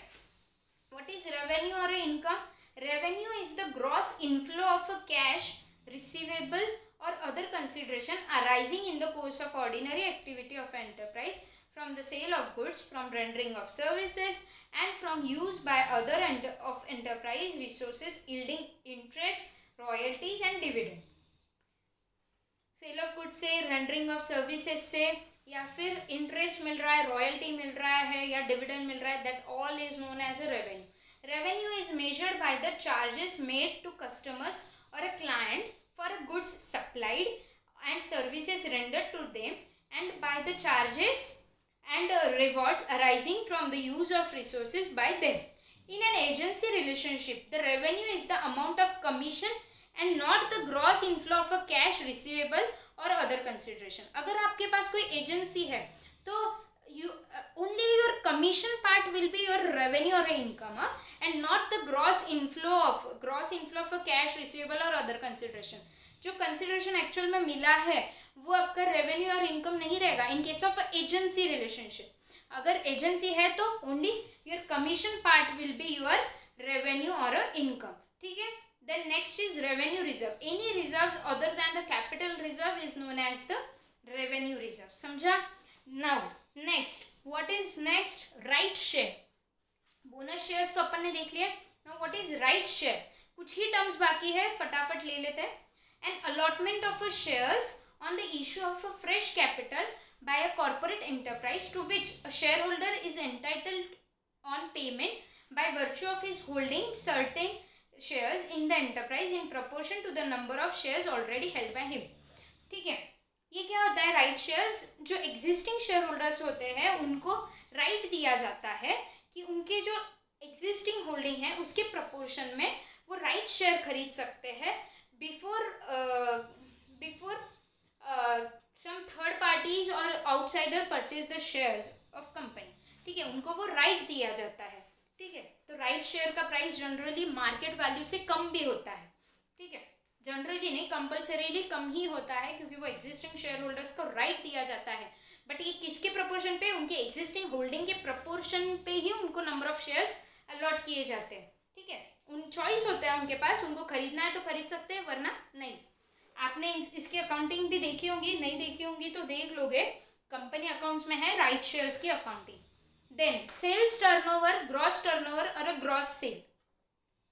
what is revenue और income? Revenue is the gross inflow of cash receivable or other consideration arising in the course of ordinary activity of enterprise from the sale of goods, from rendering of services, and from use by other of enterprise resources yielding interest, royalties and dividend. Sale of goods से, rendering of services से, या फिर interest मिल रहा है, royalty मिल रहा है या dividend मिल रहा है, that all is known as a revenue. Revenue is measured by the charges made to customers or a client for a goods supplied and services rendered to them and by the charges and rewards arising from the use of resources by them. In an agency relationship, the revenue is the amount of commission and not the gross inflow of a cash receivable or other consideration. अगर आपके पास कोई agency है तो only your commission part will be your revenue or income, and not the gross inflow of a cash receivable or other consideration. जो consideration actual में मिला है वो आपका रेवेन्यू और इनकम नहीं रहेगा in case of agency relationship. अगर एजेंसी है तो only your commission part will be your revenue और इनकम. ठीक है, then next is revenue reserve. Any reserves other than the capital reserve is known as the revenue reserve. समझा? Now next, what is next? Right share. Bonus shares तो अपन ने देख लिया. Now what is right share? कुछ ही terms बाकी है, फटाफट ले लेते हैं. An allotment of a shares on the issue of a fresh capital by a corporate enterprise to which a shareholder is entitled on payment by virtue of his holding certain shares in the enterprise in proportion to the number of shares already held by him. ठीक है, ये क्या होता है? Right shares. जो existing share holders होते हैं उनको राइट दिया जाता है कि उनके जो एग्जिस्टिंग होल्डिंग है उसके प्रपोर्शन में वो राइट शेयर खरीद सकते हैं before some third parties or outsider purchase the shares of company. ठीक है, उनको वो राइट दिया जाता है. ठीक है, तो राइट शेयर का प्राइस जनरली मार्केट वैल्यू से कम भी होता है. ठीक है, जनरली नहीं, कंपल्सरीली कम ही होता है क्योंकि वो एग्जिस्टिंग शेयर होल्डर्स को राइट दिया जाता है. बट ये किसके प्रपोर्शन पे? उनके एग्जिस्टिंग होल्डिंग के प्रपोर्शन पे ही उनको नंबर ऑफ शेयर्स अलॉट किए जाते हैं. ठीक है, उन चॉइस होता है उनके पास, उनको खरीदना है तो खरीद सकते हैं वरना नहीं. आपने इसकी अकाउंटिंग भी देखी होगी, नहीं देखी होंगी तो देख लोगे. कंपनी अकाउंट्स में है राइट शेयर्स की accounting. Then sales turnover, gross turnover or a gross sale.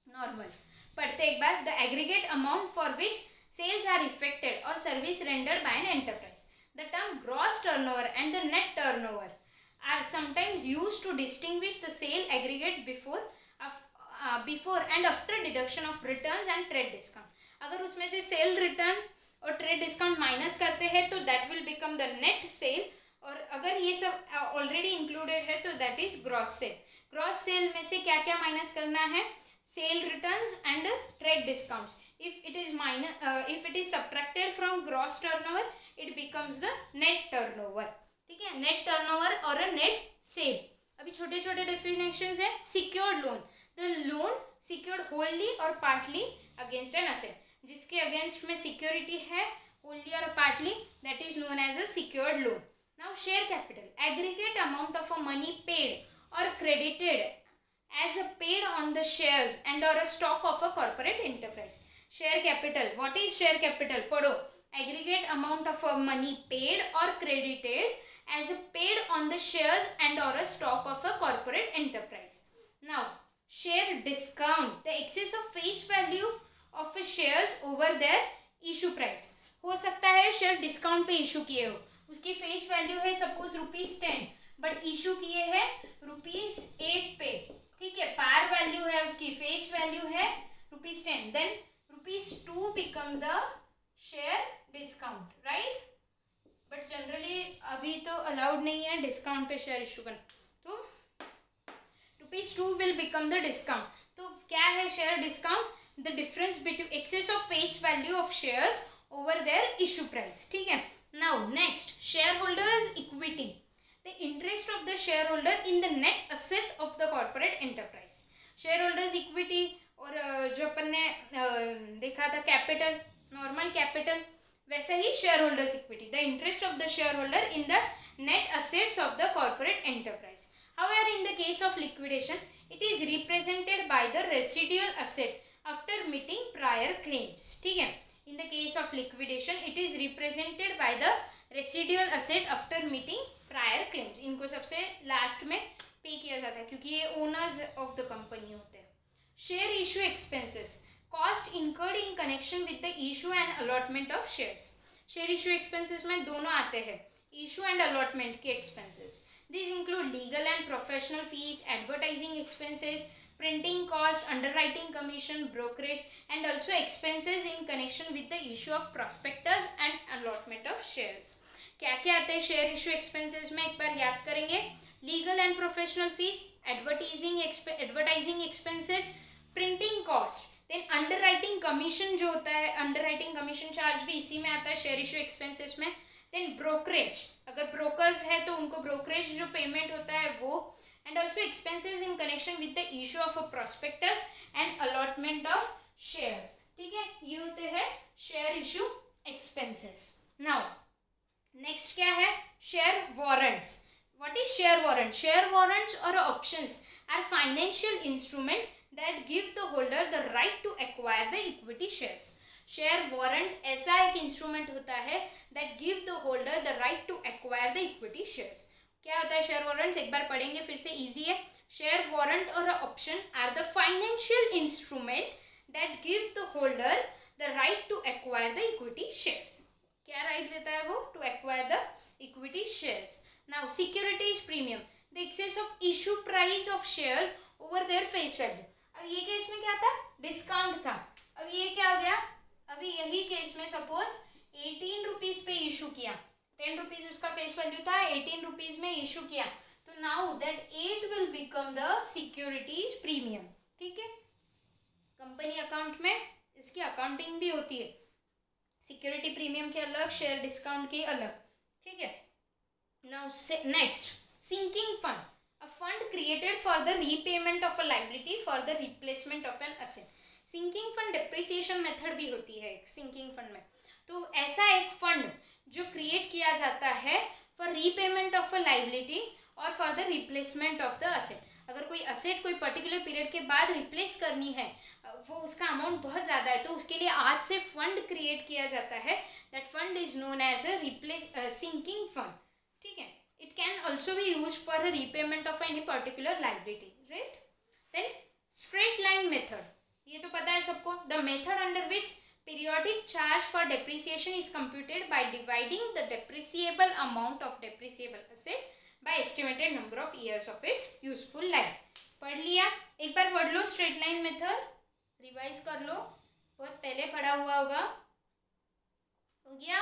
Normal पढ़ते एक बार. The aggregate amount for which sales are effected or service rendered by an enterprise. The term gross turnover and the net turnover are sometimes used to distinguish the sale aggregate before and after deduction of returns and trade discount. अगर उसमें से sale return और trade discount minus करते हैं तो that will become the net sale, और अगर ये सब ऑलरेडी इंक्लूडेड है तो that is gross sale. Gross sale में से क्या क्या माइनस करना है? Sale returns and trade discounts. If it is subtracted from gross turnover it becomes the net turnover. ठीक है, net turnover or a net cell. अभी छोटे छोटे डेफिनेशंस है. Secured loan, the loan secured wholly or partly against an asset. जिसके against में security है wholly or partly, that is known as a secured loan. Now share capital, aggregate amount of a money paid or credited as a paid on the shares and or a stock of a corporate enterprise. Share capital, what is share capital? पढ़ो. Aggregate amount of a money paid or credited as a paid on the shares and or a stock of a corporate enterprise. Now share discount, the excess of face value of a shares over their issue price. हो सकता है share discount पे issue किए हो, उसकी face value है suppose ₹10 but issue किए हैं ₹8 पे, ठीक है, पार वैल्यू है उसकी, फेस वैल्यू है ₹10, then ₹2 become the share discount, right. But generally अभी तो अलाउड नहीं है डिस्काउंट पे शेयर इशू करना, तो ₹2 विल बिकम द डिस्काउंट। तो क्या है share discount? The difference between excess of face value of shares over their issue price, ठीक है। Now next, share holders equity, the interest of the share holder in the net asset of the corporate enterprise. Share holders equity और जो अपन ने देखा था capital, normal capital, वैसे ही share holders equity, the interest of the share holder in the net assets of the corporate enterprise. However, in the case of liquidation, it is represented by the residual asset after meeting prior claims, ठीक है। In the case of liquidation, it is represented by the residual asset after meeting prior claims. इनको सबसे last में पे किया जाता है क्योंकि ये ओनर्स ऑफ द कंपनी होते हैं। Share issue expenses, cost incurred in connection with the issue and allotment of shares. Share issue expenses में दोनों आते हैं, इशू एंड अलॉटमेंट के expenses. These include legal and professional fees, advertising expenses, printing cost, underwriting commission, brokerage, and also expenses in connection with the issue of prospectus and allotment of shares. क्या क्या आते हैं share issue expenses में, एक बार याद करेंगे। Legal and professional fees, advertising expenses, printing cost, then underwriting commission जो होता है, अंडरराइटिंग कमीशन चार्ज भी इसी में आता है शेयर इशू एक्सपेंसेस में। देन ब्रोकरेज, अगर ब्रोकर्स है तो उनको ब्रोकरेज जो पेमेंट होता है वो, and also expenses in connection with the issue of a prospectus and allotment of shares, ठीक है, ये होते हैं share issue expenses. Now next क्या है, share warrants. What is share warrant? Share warrants or options are financial instrument that give the holder the right to acquire the equity shares. Share warrant ऐसा एक instrument होता है that give the holder the right to acquire the equity shares. क्या होता है share warrants, एक बार पढ़ेंगे, फिर से इजी है। शेयर वारंट और option are the financial instrument that give the holder the right to acquire the equity shares. क्या राइट देता है वो? To acquire the equity shares. Now securities premium, the excess of issue price of shares over their face value. अब ये case में क्या था? Discount था। अब ये क्या हो गया? अभी यही केस में सपोज 18 रुपीज पे इशू किया, 10 रुपीज उसका फेस वैल्यू था, 18 रुपीज में इशू किया, तो now that 8 will become the securities premium, ठीक है। कंपनी अकाउंट में इसकी अकाउंटिंग भी होती है, सिक्योरिटी प्रीमियम के अलग, शेयर डिस्काउंट के अलग, ठीक है। Now next, sinking fund, a fund created for the repayment of a liability for the replacement of an asset. Sinking fund depreciation method भी होती है सिंकिंग फंड में। तो ऐसा एक फंड जो क्रिएट किया जाता है for repayment of a liability or for the replacement of the asset. अगर कोई असेट कोई पर्टिकुलर पीरियड के बाद रिप्लेस करनी है, वो उसका अमाउंट बहुत ज़्यादा है, तो उसके लिए आज से फंड क्रिएट किया जाता है। That fund is known as a sinking fund, ठीक है। It can also be use for repayment of any particular liability, right. Then straight line method, ये तो पता है सबको, the method under which periodic charge for depreciation is computed by dividing the depreciable amount of depreciable asset by estimated number of years of its useful life. पढ़ लिया? एक बार पढ़ लो स्ट्रेट लाइन मेथड, रिवाइज कर लो, बहुत पहले पढ़ा हुआ होगा, हो गया।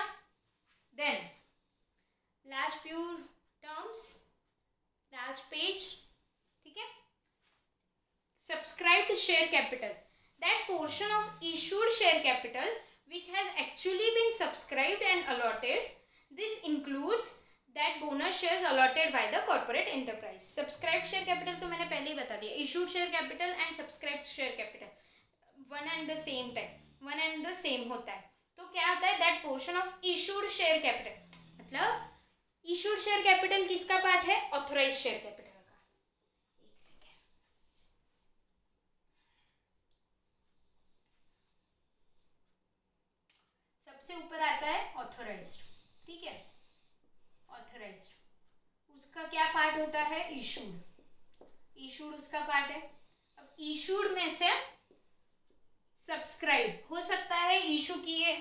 Then last few terms, last page, ठीक है। Subscribed share capital, that portion of issued share capital which has actually been subscribed and allotted. This includes that bonus shares allotted by the corporate enterprise. Subscribed share capital तो मैंने पहले ही बता दिया, issued share capital and subscribed share capital one and the same time, one and the same होता है। तो क्या होता है? that portion of issued share capital, मतलब issued share capital किसका पार्ट है? authorized share capital। सबसे ऊपर आता है ऑथोराइज्ड, ठीक है, ऑथोराइज्ड। उसका क्या पार्ट होता है, इशूड, इशूड उसका पार्ट है। अब इशूड में से सब्सक्राइब हो सकता है, इशू किए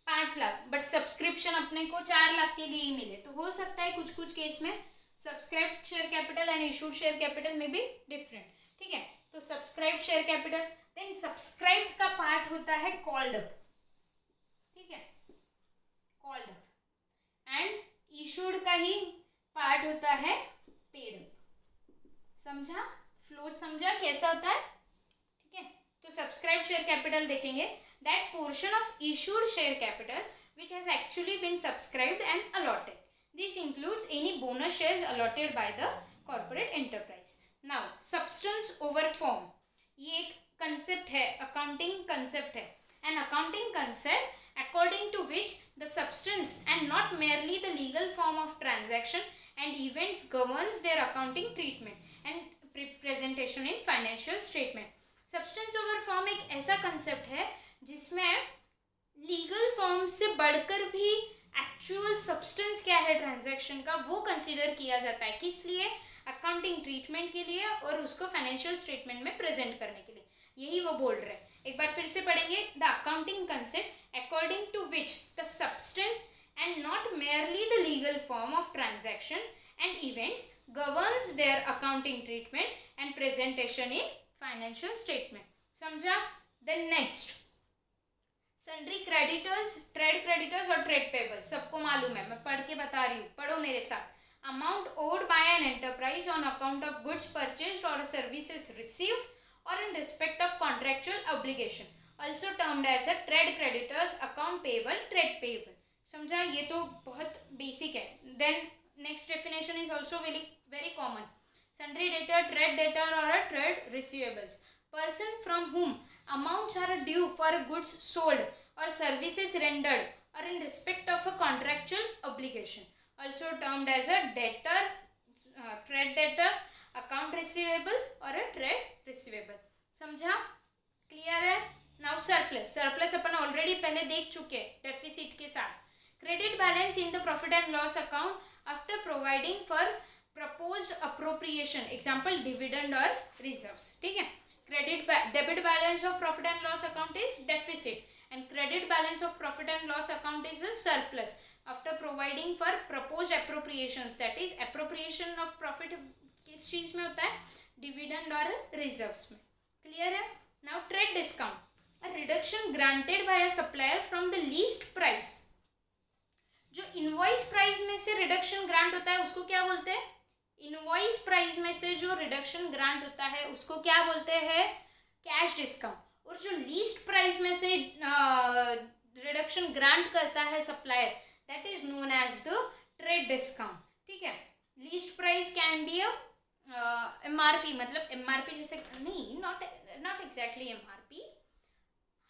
5 लाख बट सब्सक्रिप्शन अपने को 4 लाख के लिए ही मिले, तो हो सकता है कुछ कुछ केस में subscribe share capital and issued share capital में भी डिफरेंट, ठीक है। तो subscribe share capital, then subscribe का पार्ट होता है कॉल्ड अप, ठीक है, कॉल्ड अप, एंड इशूड का ही पार्ट होता है पेड अप। समझा, फ्लोट समझा कैसा होता है, ठीक है। तो सब्सक्राइब शेयर कैपिटल देखेंगे, that portion of issued share capital which has actually been subscribed and allotted. This includes any bonus shares allotted by the corporate enterprise. Now substance over form, ये एक concept है, accounting concept है, an accounting concept according to which the substance and not merely the legal form of transaction and events governs their accounting treatment and presentation in financial statement. Substance over form एक ऐसा concept है जिसमें legal form से बढ़कर भी actual substance क्या है transaction का वो कंसीडर किया जाता है, किस लिए, अकाउंटिंग ट्रीटमेंट के लिए और उसको फाइनेंशियल स्टेटमेंट में प्रेजेंट करने के लिए, यही वो बोल रहे हैं। एक बार फिर से पढ़ेंगे, the accounting concept according to which the substance and not merely the legal form of transaction and events governs their accounting treatment and presentation in financial statement. समझा। Then next, sundry creditors, trade creditors or trade payable सबको मालूम है, मैं पढ़ के बता रही हूँ, पढ़ो मेरे साथ। Amount owed by an enterprise on account of goods purchased और सर्विसेज रिसीव्ड और in respect of contractual obligation, also termed as a trade creditors, account payable, trade payable. समझा, ये तो बहुत बेसिक है। Then next definition is also very common, sundry debtor, trade debtor or a trade receivables, person from whom amounts are due for goods sold or services rendered or in respect of a contractual obligation, also termed as a debtor, trade debtor, account receivable or a trade receivable। समझा, clear है। Now surplus, surplus अपन already पहले देख चुके deficit के साथ। Credit balance in the profit and loss account after providing for proposed appropriation, example dividend or reserves, ठीक है। credit debit balance of profit and loss account is deficit and credit balance of profit and loss account is a surplus after providing for proposed appropriations, that is appropriation of profit किस चीज में होता है, dividend और reserves में। Clear है। now trade discount, a reduction granted by a supplier from the least price, जो invoice price में से रिडक्शन ग्रांट होता है उसको क्या बोलते हैं, इनवॉइस प्राइस में से जो रिडक्शन ग्रांट होता है उसको क्या बोलते हैं, कैश डिस्काउंट। और जो लीस्ट प्राइस में से रिडक्शन ग्रांट करता है supplier, that is known as the trade discount, ठीक है। Least price can be a MRP, मतलब एमआरपी जैसे नहीं, नॉट एग्जैक्टली एमआरपी,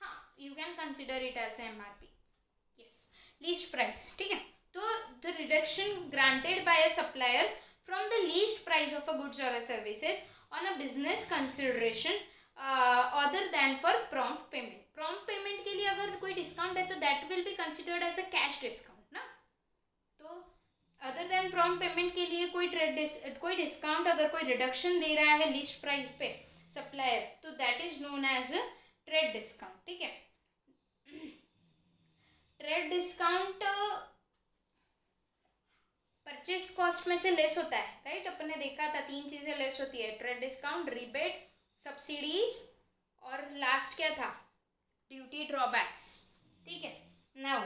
हाँ you can consider it as MRP, yes, least price, ठीक है। तो the reduction granted by a supplier from the least price of a goods or a services on a business consideration other than for prompt payment. prompt payment के लिए अगर कोई discount है तो that will be considered as a cash discount ना। तो other than prompt payment के लिए कोई डिस्काउंट अगर कोई रिडक्शन दे रहा है लीस्ट प्राइस पे सप्लायर, तो that is known as a trade discount, ठीक है। ट्रेड डिस्काउंट परचेज कॉस्ट में से लेस होता है, राइट। अपन ने देखा था 3 चीजें लेस होती है, ट्रेड डिस्काउंट, रिबेट, सब्सिडीज और लास्ट क्या था, ड्यूटी ड्रॉबैक्स, ठीक है। Now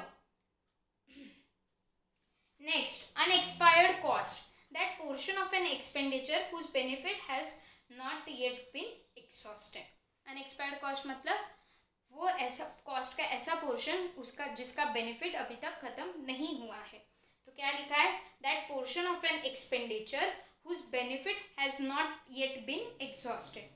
next, unexpired cost, that portion of an expenditure whose benefit has not yet been exhausted. Unexpired cost मतलब वो ऐसा कॉस्ट का ऐसा पोर्शन उसका जिसका बेनिफिट अभी तक खत्म नहीं हुआ है। तो क्या लिखा है, that portion of an expenditure whose benefit has not yet been exhausted.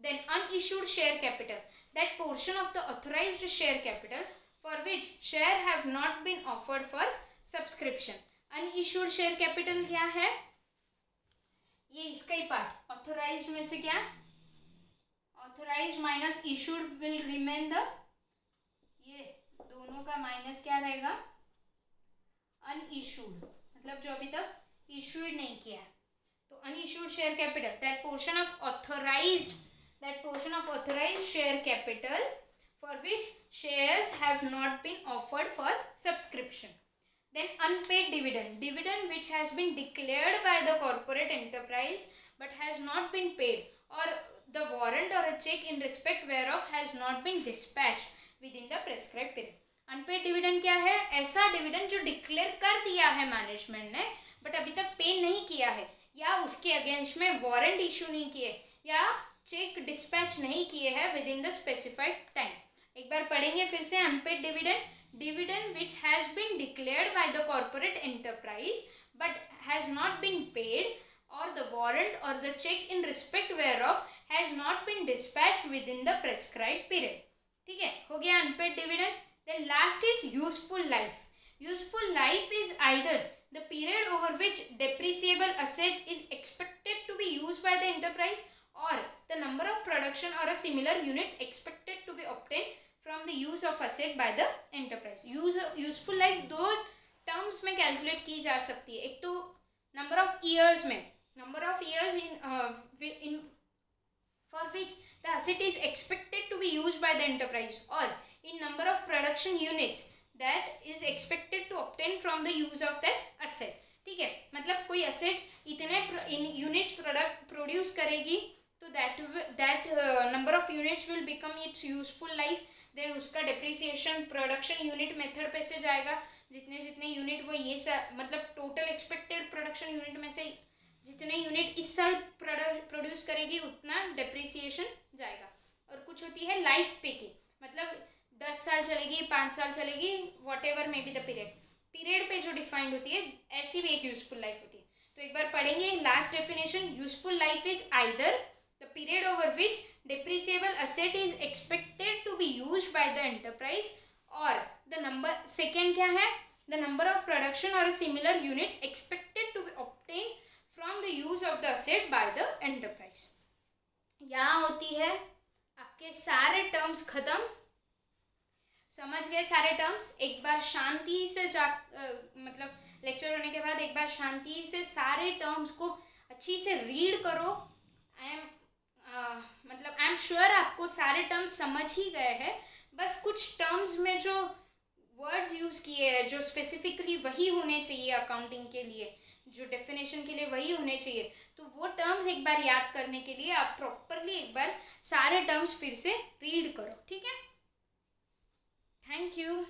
Then unissued share capital, that portion of the authorised share capital for which share have not been offered for subscription. Unissued share capital क्या है, ये इसका ही part, authorised में से क्या, authorised minus issued will remain the, ये दोनों का माइनस क्या रहेगा, अनइशूड, मतलब जो अभी तक इशूड नहीं किया है। तो unissued share capital, that portion of authorised share capital for which shares have not been offered for subscription. Then unpaid dividend which has been declared by the corporate enterprise but has not been paid, or the warrant or a check in respect whereof has not been dispatched within the prescribed period. Unpaid dividend क्या है? ऐसा dividend जो declare कर दिया है management ने but अभी तक पे नहीं किया है, या उसके अगेंस्ट में वारंट इशू नहीं किए, या चेक डिस्पैच नहीं किए हैं within the specified time. एक बार पढ़ेंगे फिर से। Unpaid dividend which has been declared by the corporate enterprise but has not been paid, or the warrant or the cheque in respect whereof has not been dispatched within the prescribed period. ठीक है, हो गया unpaid dividend. Then last is useful life. Useful life is either the period over which depreciable asset is expected to be used by the enterprise, or the number of production or a similar units expected to be obtained from the use of asset by the enterprise. Useful life दो terms में calculate की जा सकती है। एक तो number of years में, number of years in for which the asset is expected to be used by the enterprise, or in number of production units that is expected to obtain from the use of that asset। ठीक है, मतलब कोई asset इतने units produce करेगी तो that number of units will become its useful life। देन उसका depreciation production unit method पे से जाएगा, जितने जितने यूनिट वो ये मतलब टोटल एक्सपेक्टेड प्रोडक्शन यूनिट में से जितने यूनिट इस साल प्रोड्यूस करेगी उतना डेप्रिसिएशन जाएगा। और कुछ होती है लाइफ पे की, मतलब 10 साल चलेगी, 5 साल चलेगी, what ever may be the period पे जो डिफाइंड होती है, ऐसी भी एक यूजफुल लाइफ होती है। तो एक बार पढ़ेंगे last definition. Useful life is either the period over which depreciable asset is expected to be used by the enterprise, और द नंबर सेकेंड क्या है? द नंबर ऑफ प्रोडक्शन और similar units expected to be obtain from the use of the asset by the enterprise. यहाँ होती है आपके सारे terms खत्म। समझ गए सारे टर्म्स? एक बार शांति से मतलब लेक्चर होने के बाद एक बार शांति से सारे टर्म्स को अच्छी से रीड करो। आई एम श्योर आपको सारे टर्म्स समझ ही गए हैं। बस कुछ टर्म्स में जो वर्ड्स यूज़ किए हैं, जो स्पेसिफिकली वही होने चाहिए अकाउंटिंग के लिए, जो डेफिनेशन के लिए वही होने चाहिए, तो वो टर्म्स एक बार याद करने के लिए आप प्रॉपरली एक बार सारे टर्म्स फिर से रीड करो। ठीक है, थैंक यू।